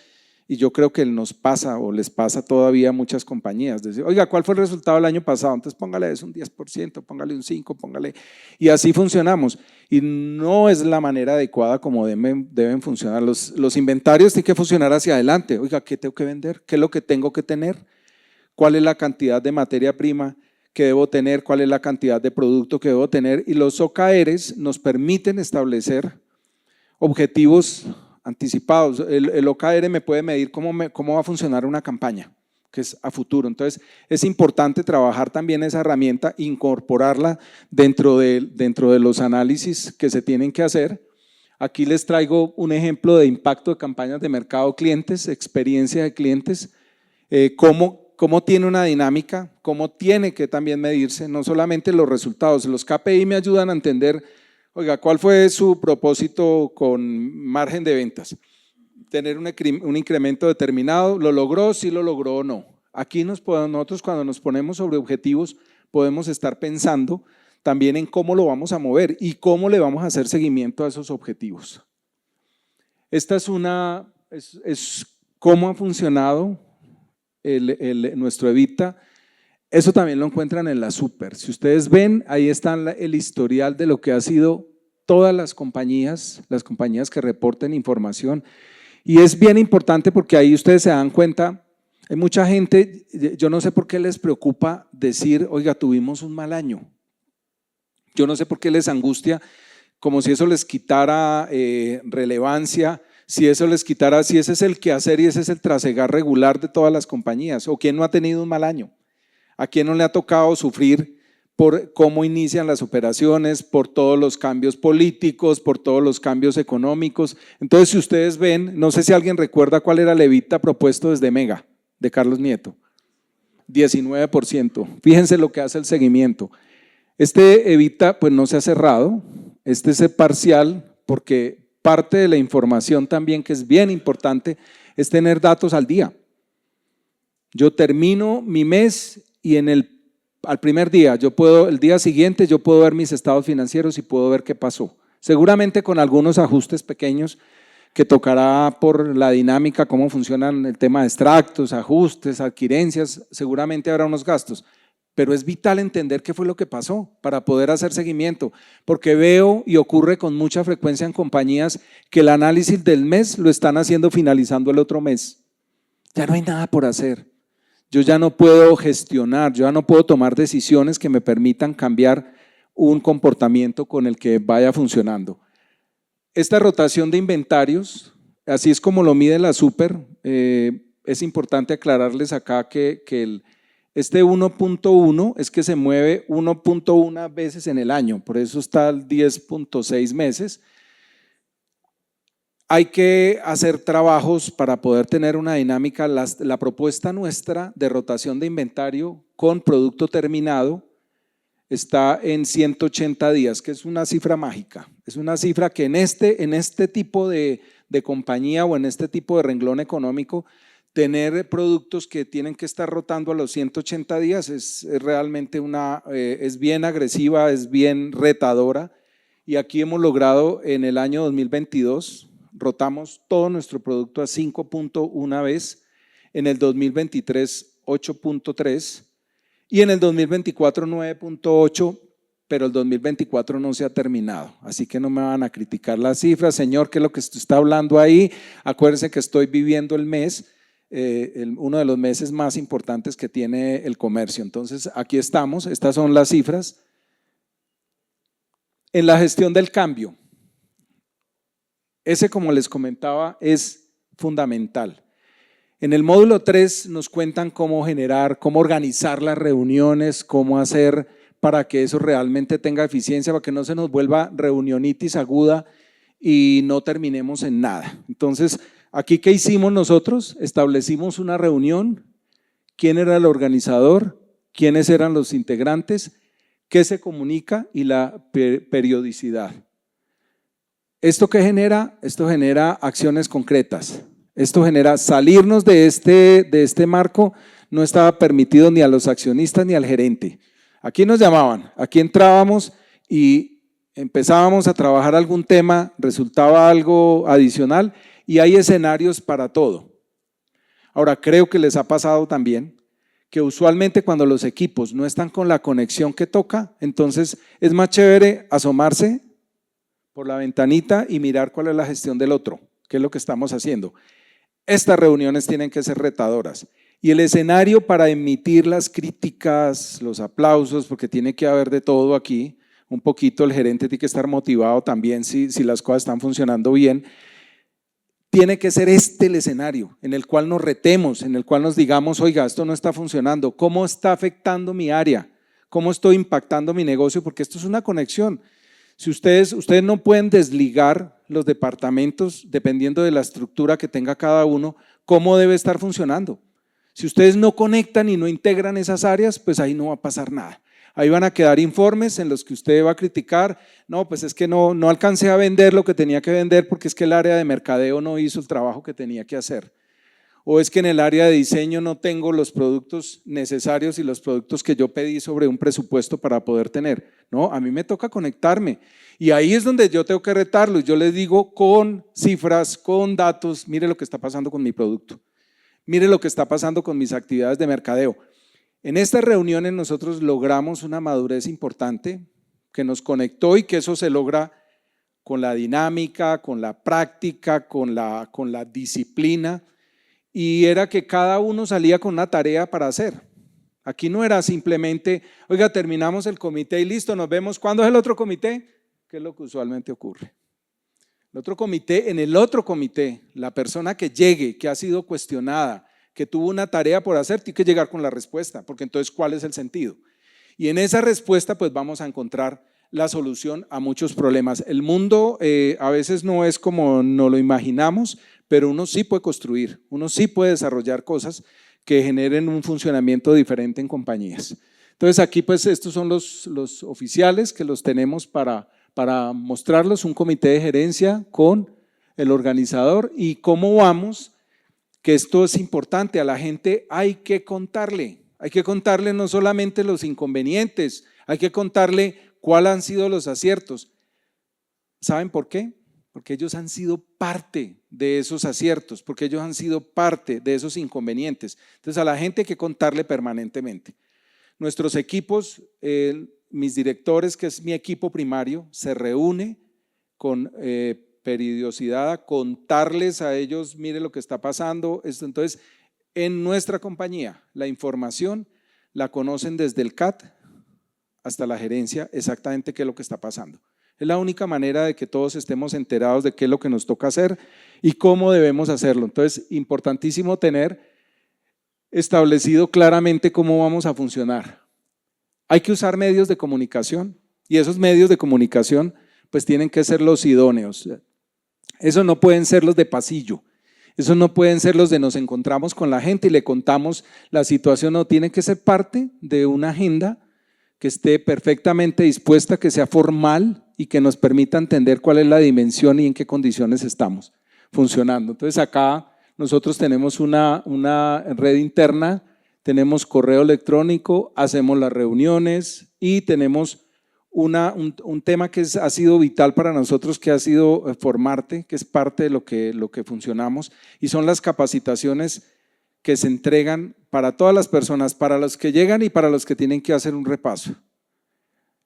y yo creo que nos pasa o les pasa todavía a muchas compañías, decir, oiga, ¿cuál fue el resultado del año pasado? Entonces póngale eso un 10%, póngale un 5%, póngale, y así funcionamos, y no es la manera adecuada como deben funcionar. Los inventarios tienen que funcionar hacia adelante. Oiga, ¿qué tengo que vender? ¿Qué es lo que tengo que tener? ¿Cuál es la cantidad de materia prima que debo tener? ¿Cuál es la cantidad de producto que debo tener? Y los OKRs nos permiten establecer objetivos anticipados. El OKR me puede medir cómo va a funcionar una campaña, que es a futuro. Entonces, es importante trabajar también esa herramienta, incorporarla dentro de los análisis que se tienen que hacer. Aquí les traigo un ejemplo de impacto de campañas de mercado clientes, experiencia de clientes, cómo tiene una dinámica, cómo tiene que también medirse, no solamente los resultados. Los KPI me ayudan a entender, oiga, ¿cuál fue su propósito con margen de ventas? Tener un incremento determinado, ¿lo logró? ¿Sí lo logró o no? Aquí nosotros cuando nos ponemos sobre objetivos podemos estar pensando también en cómo lo vamos a mover y cómo le vamos a hacer seguimiento a esos objetivos. Esta es cómo ha funcionado nuestro EBITDA. Eso también lo encuentran en la Super. Si ustedes ven, ahí está el historial de lo que ha sido todas las compañías que reporten información. Y es bien importante porque ahí ustedes se dan cuenta, hay mucha gente, yo no sé por qué les preocupa decir, oiga, tuvimos un mal año. Yo no sé por qué les angustia, como si eso les quitara relevancia, si ese es el quehacer y ese es el trasegar regular de todas las compañías. ¿O quién no ha tenido un mal año? ¿A quién no le ha tocado sufrir por cómo inician las operaciones, por todos los cambios políticos, por todos los cambios económicos? Entonces, si ustedes ven, no sé si alguien recuerda cuál era el EBITDA propuesto desde Mega, de Carlos Nieto, 19%. Fíjense lo que hace el seguimiento. Este EBITDA pues no se ha cerrado, este es parcial porque parte de la información también que es bien importante es tener datos al día. Yo termino mi mes y al primer día, el día siguiente yo puedo ver mis estados financieros y puedo ver qué pasó. Seguramente con algunos ajustes pequeños que tocará por la dinámica, cómo funcionan el tema de extractos, ajustes, adquirencias, seguramente habrá unos gastos. Pero es vital entender qué fue lo que pasó para poder hacer seguimiento, porque veo y ocurre con mucha frecuencia en compañías que el análisis del mes lo están haciendo finalizando el otro mes. Ya no hay nada por hacer. Yo ya no puedo gestionar, yo ya no puedo tomar decisiones que me permitan cambiar un comportamiento con el que vaya funcionando. Esta rotación de inventarios, así es como lo mide la Super, es importante aclararles acá que este 1.1 es que se mueve 1.1 veces en el año, por eso está el 10.6 meses. Hay que hacer trabajos para poder tener una dinámica. La propuesta nuestra de rotación de inventario con producto terminado está en 180 días, que es una cifra mágica. Es una cifra que en este tipo de compañía o en este tipo de renglón económico, tener productos que tienen que estar rotando a los 180 días es realmente es bien agresiva, es bien retadora. Y aquí hemos logrado en el año 2022, rotamos todo nuestro producto a 5.1 vez, en el 2023 8.3 y en el 2024 9.8, pero el 2024 no se ha terminado, así que no me van a criticar las cifras. Señor, ¿qué es lo que usted está hablando ahí? Acuérdense que estoy viviendo el mes, uno de los meses más importantes que tiene el comercio. Entonces, aquí estamos, estas son las cifras. En la gestión del cambio, ese, como les comentaba, es fundamental. En el módulo 3 nos cuentan cómo organizar las reuniones, cómo hacer para que eso realmente tenga eficiencia, para que no se nos vuelva reunionitis aguda y no terminemos en nada. Entonces, aquí, ¿qué hicimos nosotros? Establecimos una reunión, quién era el organizador, quiénes eran los integrantes, qué se comunica y la periodicidad. ¿Esto qué genera? Esto genera acciones concretas. Esto genera salirnos de este marco, no estaba permitido ni a los accionistas ni al gerente. Aquí nos llamaban, aquí entrábamos y empezábamos a trabajar algún tema, resultaba algo adicional y hay escenarios para todo. Ahora, creo que les ha pasado también que usualmente cuando los equipos no están con la conexión que toca, entonces es más chévere asomarse por la ventanita y mirar cuál es la gestión del otro, qué es lo que estamos haciendo. Estas reuniones tienen que ser retadoras. Y el escenario para emitir las críticas, los aplausos, porque tiene que haber de todo aquí, un poquito el gerente tiene que estar motivado también si las cosas están funcionando bien. Tiene que ser el escenario en el cual nos retemos, en el cual nos digamos, oiga, esto no está funcionando, ¿cómo está afectando mi área? ¿Cómo estoy impactando mi negocio? Porque esto es una conexión. Si ustedes no pueden desligar los departamentos dependiendo de la estructura que tenga cada uno, ¿cómo debe estar funcionando? Si ustedes no conectan y no integran esas áreas, pues ahí no va a pasar nada. Ahí van a quedar informes en los que usted va a criticar, no, pues es que no alcancé a vender lo que tenía que vender porque es que el área de mercadeo no hizo el trabajo que tenía que hacer. O es que en el área de diseño no tengo los productos necesarios y los productos que yo pedí sobre un presupuesto para poder tener. No, a mí me toca conectarme. Y ahí es donde yo tengo que retarlo. Yo les digo con cifras, con datos, mire lo que está pasando con mi producto. Mire lo que está pasando con mis actividades de mercadeo. En estas reuniones nosotros logramos una madurez importante que nos conectó y que eso se logra con la dinámica, con la práctica, con la disciplina, y era que cada uno salía con una tarea para hacer. Aquí no era simplemente, oiga, terminamos el comité y listo, nos vemos. ¿Cuándo es el otro comité? ¿Qué es lo que usualmente ocurre? En el otro comité, la persona que llegue, que ha sido cuestionada, que tuvo una tarea por hacer, tiene que llegar con la respuesta, porque entonces, ¿cuál es el sentido? Y en esa respuesta, pues vamos a encontrar la solución a muchos problemas. El mundo a veces no es como nos lo imaginamos, pero uno sí puede construir, uno sí puede desarrollar cosas que generen un funcionamiento diferente en compañías. Entonces aquí pues estos son los oficiales que los tenemos para mostrarlos, un comité de gerencia con el organizador y cómo vamos, que esto es importante, a la gente hay que contarle no solamente los inconvenientes, hay que contarle cuáles han sido los aciertos. ¿Saben por qué? Porque ellos han sido parte de esos aciertos, porque ellos han sido parte de esos inconvenientes. Entonces a la gente hay que contarle permanentemente. Nuestros equipos, mis directores, que es mi equipo primario, se reúne con periodicidad a contarles a ellos, mire lo que está pasando. Entonces, en nuestra compañía, la información la conocen desde el CAT hasta la gerencia, exactamente qué es lo que está pasando. Es la única manera de que todos estemos enterados de qué es lo que nos toca hacer y cómo debemos hacerlo. Entonces, importantísimo tener establecido claramente cómo vamos a funcionar. Hay que usar medios de comunicación y esos medios de comunicación pues tienen que ser los idóneos. Eso no pueden ser los de pasillo, eso no pueden ser los de nos encontramos con la gente y le contamos la situación, no, tiene que ser parte de una agenda que esté perfectamente dispuesta, que sea formal y que nos permita entender cuál es la dimensión y en qué condiciones estamos funcionando. Entonces acá nosotros tenemos una red interna, tenemos correo electrónico, hacemos las reuniones y tenemos un tema que ha sido vital para nosotros, que ha sido formarte, que es parte de lo que funcionamos, y son las capacitaciones que se entregan para todas las personas, para los que llegan y para los que tienen que hacer un repaso.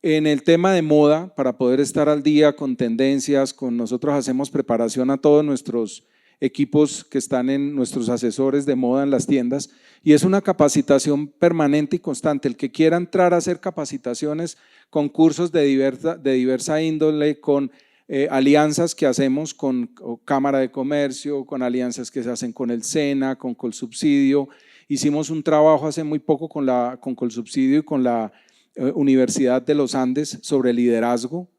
En el tema de moda, para poder estar al día con tendencias, nosotros hacemos preparación a todos nuestros equipos que están en nuestros asesores de moda en las tiendas, y es una capacitación permanente y constante. El que quiera entrar a hacer capacitaciones con cursos de diversa índole, con alianzas que hacemos con Cámara de Comercio, con alianzas que se hacen con el SENA, con Colsubsidio. Hicimos un trabajo hace muy poco con Colsubsidio y con la Universidad de los Andes sobre liderazgo,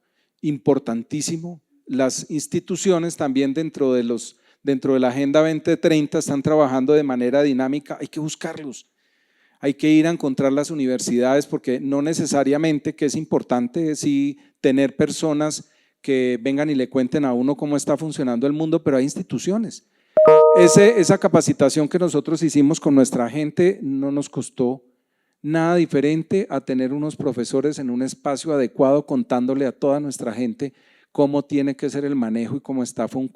importantísimo. Las instituciones también dentro de la Agenda 2030 están trabajando de manera dinámica, hay que buscarlos, hay que ir a encontrar las universidades, porque no necesariamente, que es importante sí tener personas que vengan y le cuenten a uno cómo está funcionando el mundo, pero hay instituciones. Esa capacitación que nosotros hicimos con nuestra gente no nos costó nada diferente a tener unos profesores en un espacio adecuado contándole a toda nuestra gente cómo tiene que ser el manejo y cómo está. Fue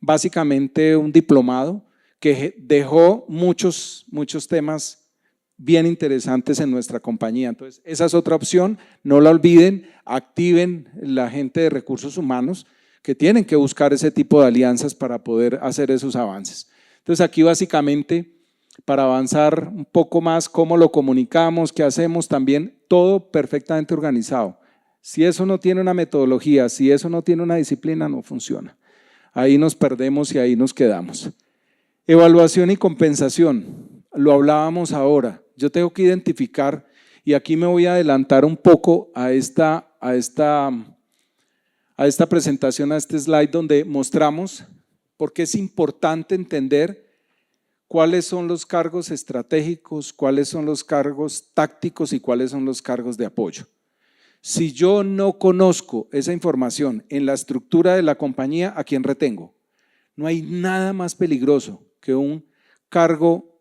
básicamente un diplomado que dejó muchos temas bien interesantes en nuestra compañía. Entonces, esa es otra opción, no la olviden, activen la gente de recursos humanos que tienen que buscar ese tipo de alianzas para poder hacer esos avances. Entonces, aquí básicamente, para avanzar un poco más, cómo lo comunicamos, qué hacemos, también todo perfectamente organizado. Si eso no tiene una metodología, si eso no tiene una disciplina, no funciona. Ahí nos perdemos y ahí nos quedamos. Evaluación y compensación, lo hablábamos ahora. Yo tengo que identificar, y aquí me voy a adelantar un poco a esta presentación, a este slide donde mostramos por qué es importante entender cuáles son los cargos estratégicos, cuáles son los cargos tácticos y cuáles son los cargos de apoyo. Si yo no conozco esa información en la estructura de la compañía, ¿a quién retengo? No hay nada más peligroso que un cargo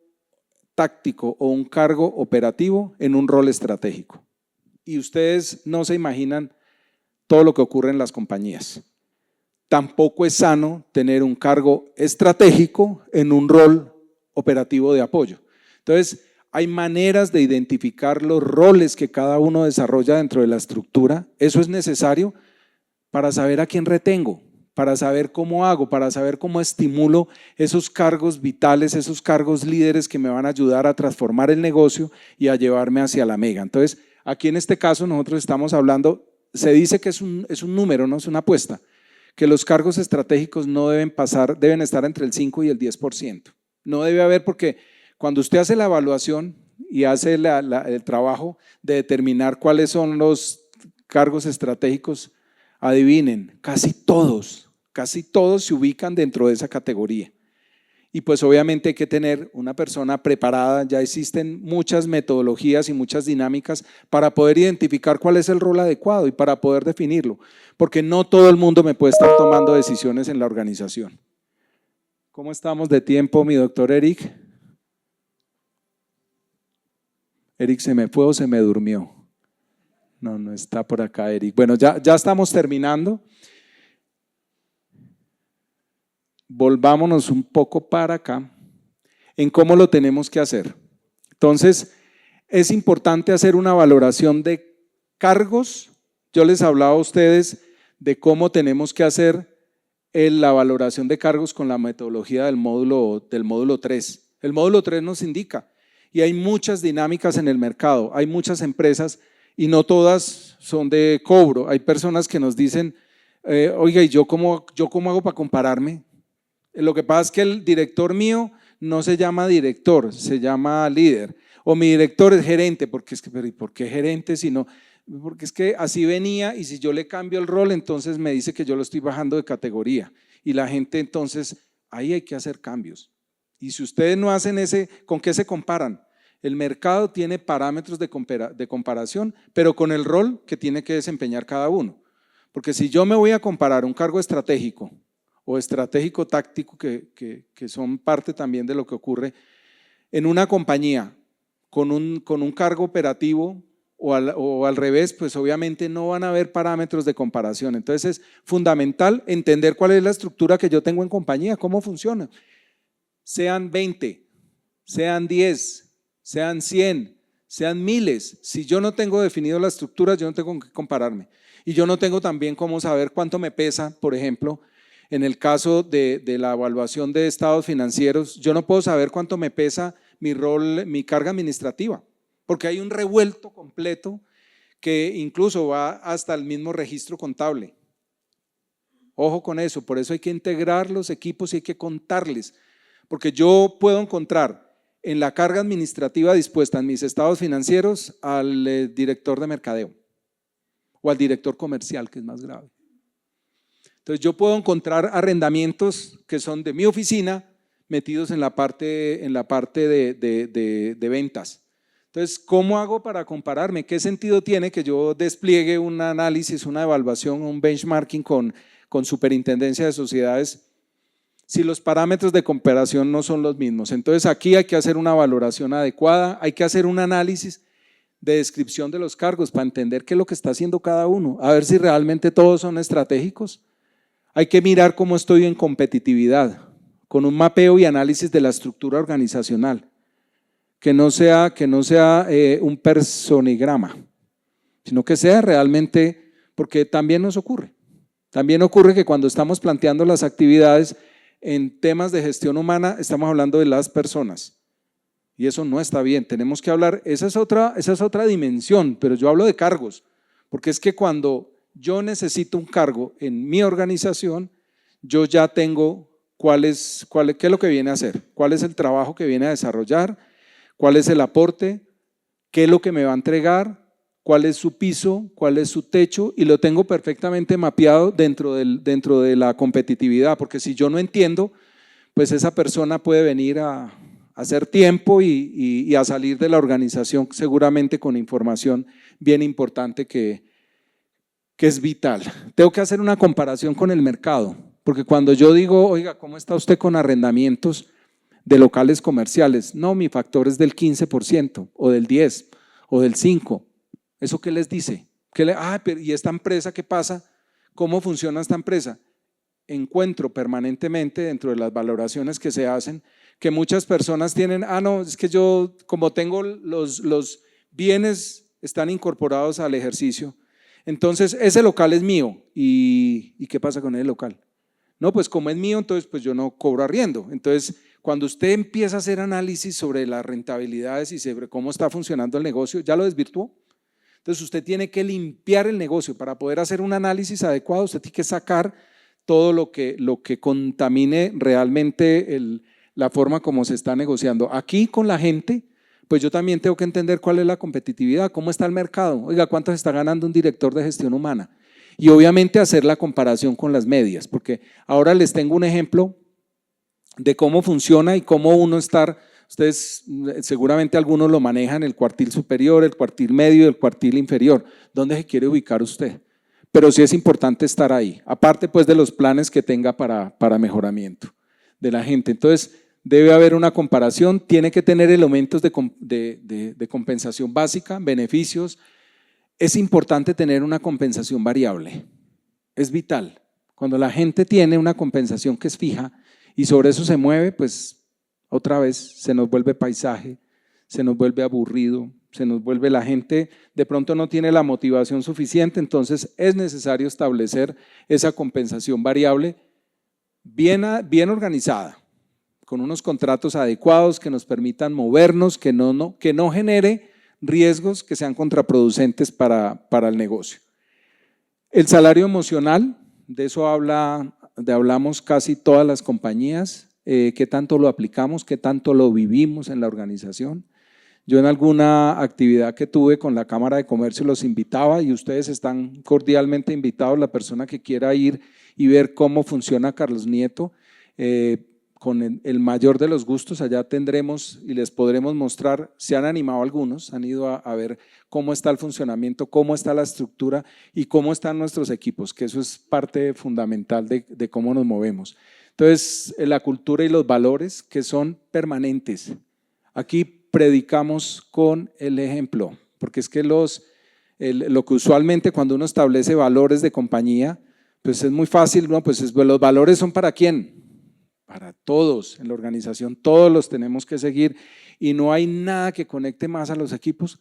táctico o un cargo operativo en un rol estratégico. Y ustedes no se imaginan todo lo que ocurre en las compañías. Tampoco es sano tener un cargo estratégico en un rol operativo de apoyo. Entonces, hay maneras de identificar los roles que cada uno desarrolla dentro de la estructura. Eso es necesario para saber a quién retengo, para saber cómo hago, para saber cómo estimulo esos cargos vitales, esos cargos líderes que me van a ayudar a transformar el negocio y a llevarme hacia la mega. Entonces, aquí en este caso nosotros estamos hablando, se dice que es un número, no es una apuesta, que los cargos estratégicos no deben pasar, deben estar entre el 5 y el 10%. No debe haber, porque cuando usted hace la evaluación y hace el trabajo de determinar cuáles son los cargos estratégicos, adivinen, casi todos se ubican dentro de esa categoría. Y pues obviamente hay que tener una persona preparada, ya existen muchas metodologías y muchas dinámicas para poder identificar cuál es el rol adecuado y para poder definirlo, porque no todo el mundo me puede estar tomando decisiones en la organización. ¿Cómo estamos de tiempo, mi doctor Eric? Eric, ¿se me fue o se me durmió? No está por acá, Eric. Bueno, ya estamos terminando. Volvámonos un poco para acá en cómo lo tenemos que hacer. Entonces, es importante hacer una valoración de cargos. Yo les hablaba a ustedes de cómo tenemos que hacer la valoración de cargos con la metodología del módulo 3. El módulo 3 nos indica, y hay muchas dinámicas en el mercado, hay muchas empresas y no todas son de cobro. Hay personas que nos dicen, oiga, ¿y yo cómo hago para compararme? Lo que pasa es que el director mío no se llama director, se llama líder, o mi director es gerente, porque es que, pero ¿y por qué gerente si no? Porque es que así venía y si yo le cambio el rol, entonces me dice que yo lo estoy bajando de categoría y la gente entonces, ahí hay que hacer cambios. Y si ustedes no hacen ¿con qué se comparan? El mercado tiene parámetros de comparación, pero con el rol que tiene que desempeñar cada uno. Porque si yo me voy a comparar un cargo estratégico o estratégico táctico, que son parte también de lo que ocurre en una compañía con un cargo operativo, o al revés, pues obviamente no van a haber parámetros de comparación. Entonces es fundamental entender cuál es la estructura que yo tengo en compañía, cómo funciona. Sean 20, sean 10, sean 100, sean miles. Si yo no tengo definido la estructura, yo no tengo con qué compararme. Y yo no tengo también cómo saber cuánto me pesa, por ejemplo, en el caso de la evaluación de estados financieros, yo no puedo saber cuánto me pesa mi rol, mi carga administrativa, porque hay un revuelto completo que incluso va hasta el mismo registro contable. Ojo con eso, por eso hay que integrar los equipos y hay que contarles, porque yo puedo encontrar en la carga administrativa dispuesta en mis estados financieros al director de mercadeo o al director comercial, que es más grave. Entonces yo puedo encontrar arrendamientos que son de mi oficina metidos en la parte de ventas. Entonces, ¿cómo hago para compararme? ¿Qué sentido tiene que yo despliegue un análisis, una evaluación, un benchmarking con superintendencia de sociedades si los parámetros de comparación no son los mismos? Entonces aquí hay que hacer una valoración adecuada, hay que hacer un análisis de descripción de los cargos para entender qué es lo que está haciendo cada uno, a ver si realmente todos son estratégicos. Hay que mirar cómo estoy en competitividad, con un mapeo y análisis de la estructura organizacional, que no sea un personigrama, sino que sea realmente, porque también nos ocurre. También ocurre que cuando estamos planteando las actividades en temas de gestión humana, estamos hablando de las personas. Y eso no está bien, tenemos que hablar, esa es otra dimensión, pero yo hablo de cargos, porque es que cuando yo necesito un cargo en mi organización, yo ya tengo qué es lo que viene a hacer, cuál es el trabajo que viene a desarrollar, cuál es el aporte, qué es lo que me va a entregar, cuál es su piso, cuál es su techo, y lo tengo perfectamente mapeado dentro de la competitividad, porque si yo no entiendo, pues esa persona puede venir a hacer tiempo y a salir de la organización seguramente con información bien importante que es vital. Tengo que hacer una comparación con el mercado, porque cuando yo digo, oiga, ¿cómo está usted con arrendamientos de locales comerciales? No, mi factor es del 15% o del 10% o del 5%. ¿Eso qué les dice? Pero ¿y esta empresa qué pasa? ¿Cómo funciona esta empresa? Encuentro permanentemente dentro de las valoraciones que se hacen que muchas personas tienen, no, es que yo como tengo los bienes están incorporados al ejercicio, entonces ese local es mío. ¿Y qué pasa con el local? No, pues como es mío, entonces pues yo no cobro arriendo. Entonces, cuando usted empieza a hacer análisis sobre las rentabilidades y sobre cómo está funcionando el negocio, ya lo desvirtuó. Entonces usted tiene que limpiar el negocio para poder hacer un análisis adecuado. Usted tiene que sacar todo lo que contamine realmente la forma como se está negociando. Aquí con la gente, pues yo también tengo que entender cuál es la competitividad, cómo está el mercado. Oiga, ¿cuánto se está ganando un director de gestión humana? Y obviamente hacer la comparación con las medias, porque ahora les tengo un ejemplo de cómo funciona y cómo uno estar. Ustedes seguramente algunos lo manejan, el cuartil superior, el cuartil medio y el cuartil inferior. ¿Dónde se quiere ubicar usted? Pero sí es importante estar ahí, aparte pues de los planes que tenga para mejoramiento de la gente. Entonces debe haber una comparación, tiene que tener elementos de compensación básica, beneficios. Es importante tener una compensación variable, es vital. Cuando la gente tiene una compensación que es fija y sobre eso se mueve, pues otra vez se nos vuelve paisaje, se nos vuelve aburrido, se nos vuelve, la gente de pronto no tiene la motivación suficiente, entonces es necesario establecer esa compensación variable bien organizada, con unos contratos adecuados que nos permitan movernos, que no genere riesgos que sean contraproducentes para el negocio. El salario emocional, de eso hablamos casi todas las compañías. ¿Qué tanto lo aplicamos? ¿Qué tanto lo vivimos en la organización? Yo en alguna actividad que tuve con la Cámara de Comercio los invitaba y ustedes están cordialmente invitados, la persona que quiera ir y ver cómo funciona Carlos Nieto, con el mayor de los gustos, allá tendremos y les podremos mostrar, se han animado algunos, han ido a ver cómo está el funcionamiento, cómo está la estructura y cómo están nuestros equipos, que eso es parte fundamental de cómo nos movemos. Entonces, la cultura y los valores que son permanentes. Aquí predicamos con el ejemplo, porque es que lo que usualmente cuando uno establece valores de compañía, pues es muy fácil, ¿no? Pues los valores son ¿para quién? Para todos en la organización, todos los tenemos que seguir y no hay nada que conecte más a los equipos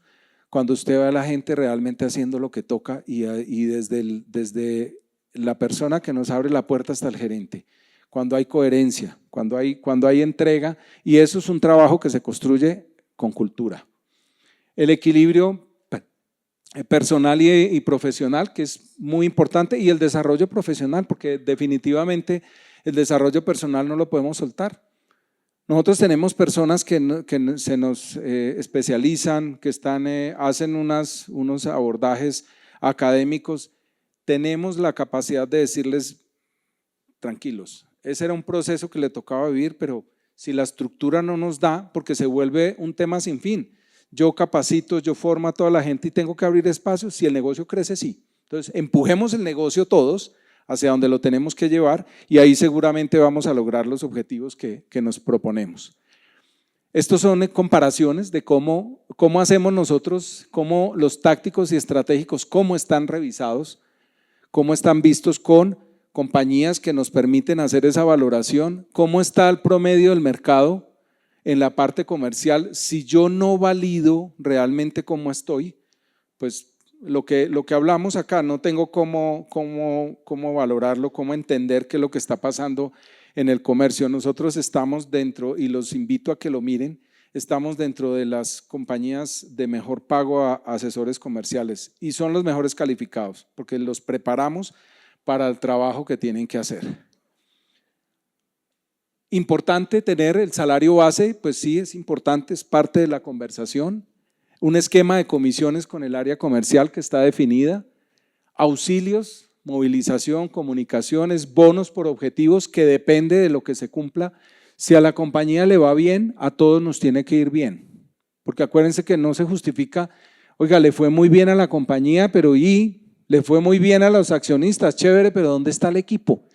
cuando usted ve a la gente realmente haciendo lo que toca y desde la persona que nos abre la puerta hasta el gerente. Cuando hay coherencia, cuando hay entrega, y eso es un trabajo que se construye con cultura. El equilibrio personal y profesional, que es muy importante, y el desarrollo profesional, porque definitivamente el desarrollo personal no lo podemos soltar. Nosotros tenemos personas que se nos especializan, que hacen unos abordajes académicos. Tenemos la capacidad de decirles, tranquilos, ese era un proceso que le tocaba vivir, pero si la estructura no nos da, porque se vuelve un tema sin fin. Yo capacito, yo formo a toda la gente y tengo que abrir espacios. Si el negocio crece, sí. Entonces, empujemos el negocio todos hacia donde lo tenemos que llevar y ahí seguramente vamos a lograr los objetivos que nos proponemos. Estos son comparaciones de cómo hacemos nosotros, cómo los tácticos y estratégicos, cómo están revisados, cómo están vistos con compañías que nos permiten hacer esa valoración. ¿Cómo está el promedio del mercado en la parte comercial? Si yo no valido realmente cómo estoy, pues lo que hablamos acá, no tengo cómo valorarlo, cómo entender qué es lo que está pasando en el comercio. Nosotros estamos dentro, y los invito a que lo miren, estamos dentro de las compañías de mejor pago a asesores comerciales y son los mejores calificados porque los preparamos para el trabajo que tienen que hacer. Importante tener el salario base, pues sí, es importante, es parte de la conversación. Un esquema de comisiones con el área comercial que está definida, auxilios, movilización, comunicaciones, bonos por objetivos que depende de lo que se cumpla. Si a la compañía le va bien, a todos nos tiene que ir bien, porque acuérdense que no se justifica, oiga, le fue muy bien a la compañía, pero le fue muy bien a los accionistas, chévere, pero ¿dónde está el equipo?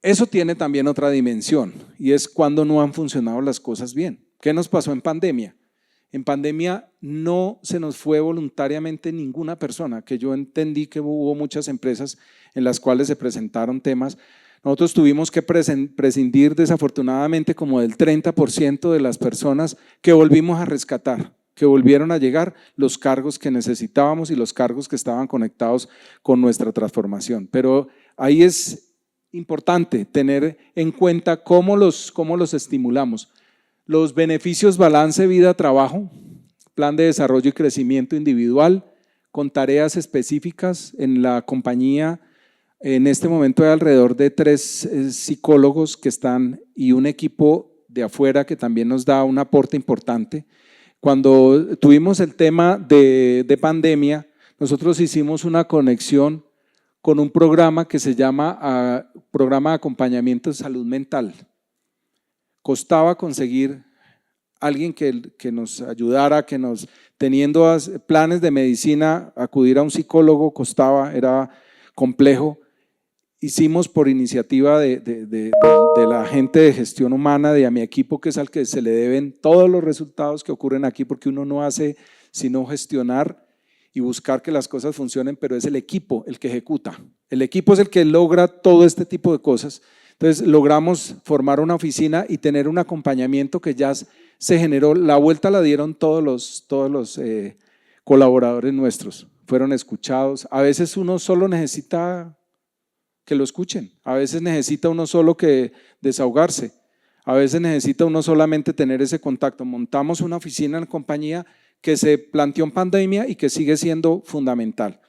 Eso tiene también otra dimensión y es cuando no han funcionado las cosas bien. ¿Qué nos pasó en pandemia? En pandemia no se nos fue voluntariamente ninguna persona, que yo entendí que hubo muchas empresas en las cuales se presentaron temas. Nosotros tuvimos que prescindir desafortunadamente como del 30% de las personas que volvimos a rescatar, que volvieron a llegar los cargos que necesitábamos y los cargos que estaban conectados con nuestra transformación. Pero ahí es importante tener en cuenta cómo los estimulamos. Los beneficios balance vida-trabajo, plan de desarrollo y crecimiento individual, con tareas específicas en la compañía. En este momento hay alrededor de 3 psicólogos que están y un equipo de afuera que también nos da un aporte importante. Cuando tuvimos el tema de pandemia, nosotros hicimos una conexión con un programa que se llama Programa de Acompañamiento de Salud Mental. Costaba conseguir alguien que nos ayudara, teniendo planes de medicina, acudir a un psicólogo costaba, era complejo. Hicimos por iniciativa de la gente de gestión humana, de a mi equipo, que es al que se le deben todos los resultados que ocurren aquí, porque uno no hace sino gestionar y buscar que las cosas funcionen, pero es el equipo el que ejecuta. El equipo es el que logra todo este tipo de cosas. Entonces logramos formar una oficina y tener un acompañamiento que ya se generó. La vuelta la dieron todos los colaboradores nuestros, fueron escuchados. A veces uno solo necesita que lo escuchen, a veces necesita uno solo que desahogarse, a veces necesita uno solamente tener ese contacto. Montamos una oficina en la compañía que se planteó en pandemia y que sigue siendo fundamental.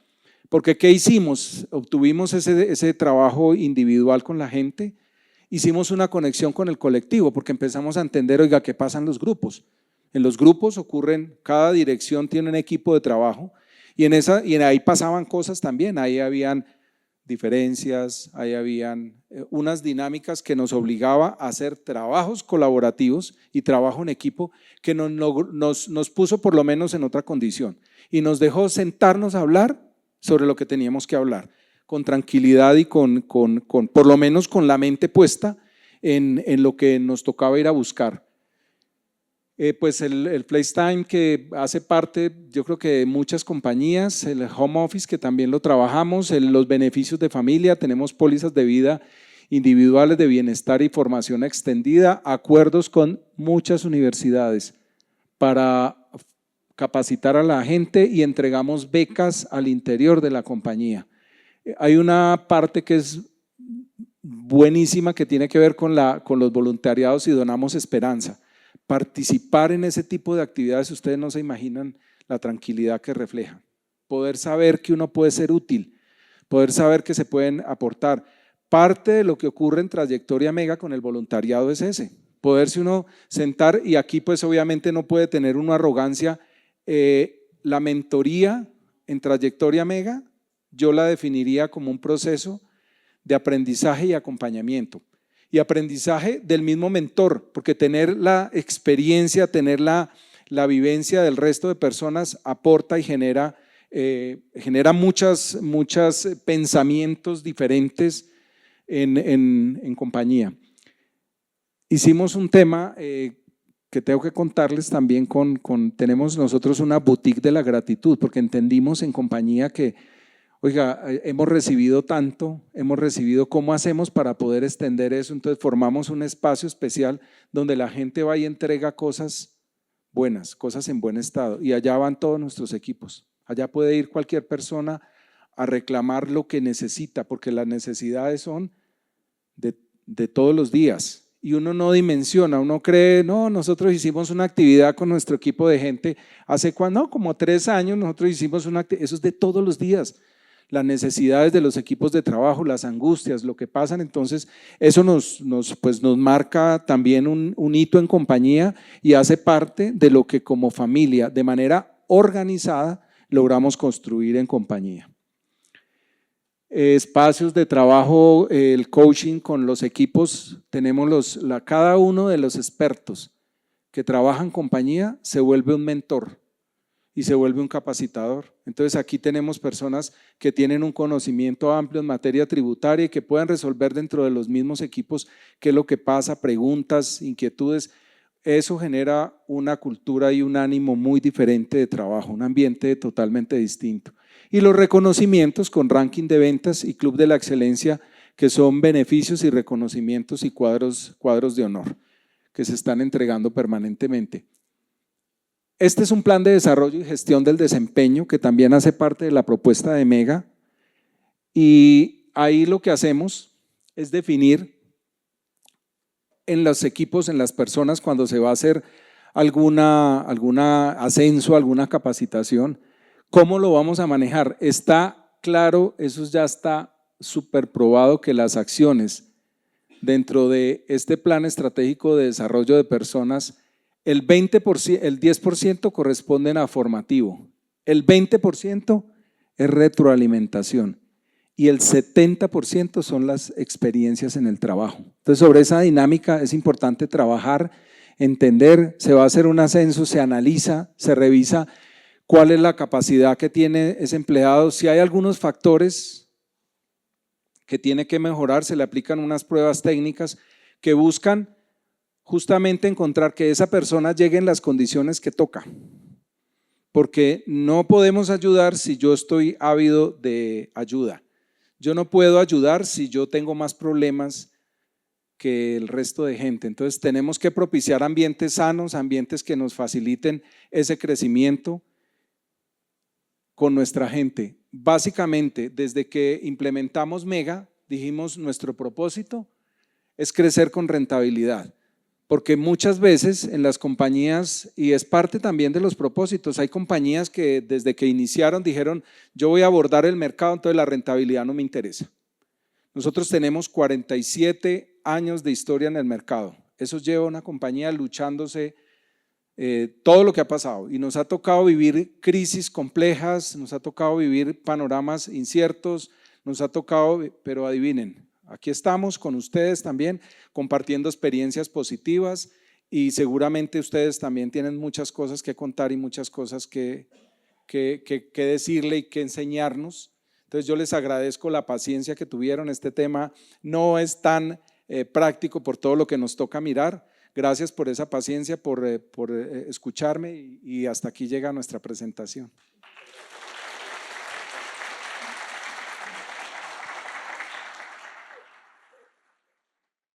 Porque ¿qué hicimos? Obtuvimos ese trabajo individual con la gente, hicimos una conexión con el colectivo, porque empezamos a entender, oiga, ¿qué pasa en los grupos? En los grupos ocurren, cada dirección tiene un equipo de trabajo y ahí pasaban cosas también, ahí habían diferencias, ahí habían unas dinámicas que nos obligaba a hacer trabajos colaborativos y trabajo en equipo que nos puso por lo menos en otra condición y nos dejó sentarnos a hablar sobre lo que teníamos que hablar, con tranquilidad y por lo menos con la mente puesta en lo que nos tocaba ir a buscar. Pues el FlexTime, que hace parte, yo creo que de muchas compañías, el home office, que también lo trabajamos, los beneficios de familia, tenemos pólizas de vida individuales de bienestar y formación extendida, acuerdos con muchas universidades para capacitar a la gente y entregamos becas al interior de la compañía. Hay una parte que es buenísima que tiene que ver con los voluntariados y donamos esperanza. Participar en ese tipo de actividades, ustedes no se imaginan la tranquilidad que refleja. Poder saber que uno puede ser útil, poder saber que se pueden aportar. Parte de lo que ocurre en Trayectoria Mega con el voluntariado es ese, poderse uno sentar y aquí pues obviamente no puede tener una arrogancia. La mentoría en Trayectoria Mega yo la definiría como un proceso de aprendizaje y acompañamiento. Y aprendizaje del mismo mentor, porque tener la experiencia, tener la vivencia del resto de personas aporta y genera muchos pensamientos diferentes en compañía. Hicimos un tema que tengo que contarles también tenemos nosotros una boutique de la gratitud, porque entendimos en compañía que, Oiga, hemos recibido tanto, hemos recibido, ¿cómo hacemos para poder extender eso? Entonces formamos un espacio especial donde la gente va y entrega cosas buenas, cosas en buen estado, y allá van todos nuestros equipos. Allá puede ir cualquier persona a reclamar lo que necesita, porque las necesidades son de todos los días. Y uno no dimensiona, uno cree, no, nosotros hicimos una actividad con nuestro equipo de gente hace cuando, no, como 3 años, nosotros hicimos una actividad, eso es de todos los días. Las necesidades de los equipos de trabajo, las angustias, lo que pasan, entonces eso nos marca también un hito en compañía y hace parte de lo que como familia, de manera organizada, logramos construir en compañía. Espacios de trabajo, el coaching con los equipos, tenemos cada uno de los expertos que trabajan en compañía se vuelve un mentor y se vuelve un capacitador. Entonces aquí tenemos personas que tienen un conocimiento amplio en materia tributaria y que pueden resolver dentro de los mismos equipos qué es lo que pasa, preguntas, inquietudes. Eso genera una cultura y un ánimo muy diferente de trabajo, un ambiente totalmente distinto. Y los reconocimientos con ranking de ventas y Club de la Excelencia, que son beneficios y reconocimientos y cuadros de honor que se están entregando permanentemente. Este es un plan de desarrollo y gestión del desempeño que también hace parte de la propuesta de Mega, y ahí lo que hacemos es definir en los equipos, en las personas, cuando se va a hacer alguna ascenso, alguna capacitación, ¿cómo lo vamos a manejar? Está claro, eso ya está súper probado que las acciones dentro de este plan estratégico de desarrollo de personas, el 10% corresponden a formativo, el 20% es retroalimentación y el 70% son las experiencias en el trabajo. Entonces, sobre esa dinámica es importante trabajar, entender, se va a hacer un ascenso, se analiza, se revisa cuál es la capacidad que tiene ese empleado, si hay algunos factores que tiene que mejorar, se le aplican unas pruebas técnicas que buscan justamente encontrar que esa persona llegue en las condiciones que toca, porque no podemos ayudar si yo estoy ávido de ayuda. Yo no puedo ayudar si yo tengo más problemas que el resto de gente. Entonces tenemos que propiciar ambientes sanos, ambientes que nos faciliten ese crecimiento con nuestra gente. Básicamente, desde que implementamos Mega, dijimos nuestro propósito es crecer con rentabilidad. Porque muchas veces en las compañías, y es parte también de los propósitos, hay compañías que desde que iniciaron dijeron, yo voy a abordar el mercado, entonces la rentabilidad no me interesa. Nosotros tenemos 47 años de historia en el mercado. Eso lleva a una compañía luchándose todo lo que ha pasado, y nos ha tocado vivir crisis complejas, nos ha tocado vivir panoramas inciertos, nos ha tocado, pero adivinen, aquí estamos con ustedes también compartiendo experiencias positivas, y seguramente ustedes también tienen muchas cosas que contar y muchas cosas que decirle y que enseñarnos. Entonces yo les agradezco la paciencia que tuvieron. Este tema no es tan práctico por todo lo que nos toca mirar. Gracias por esa paciencia, por escucharme, y hasta aquí llega nuestra presentación.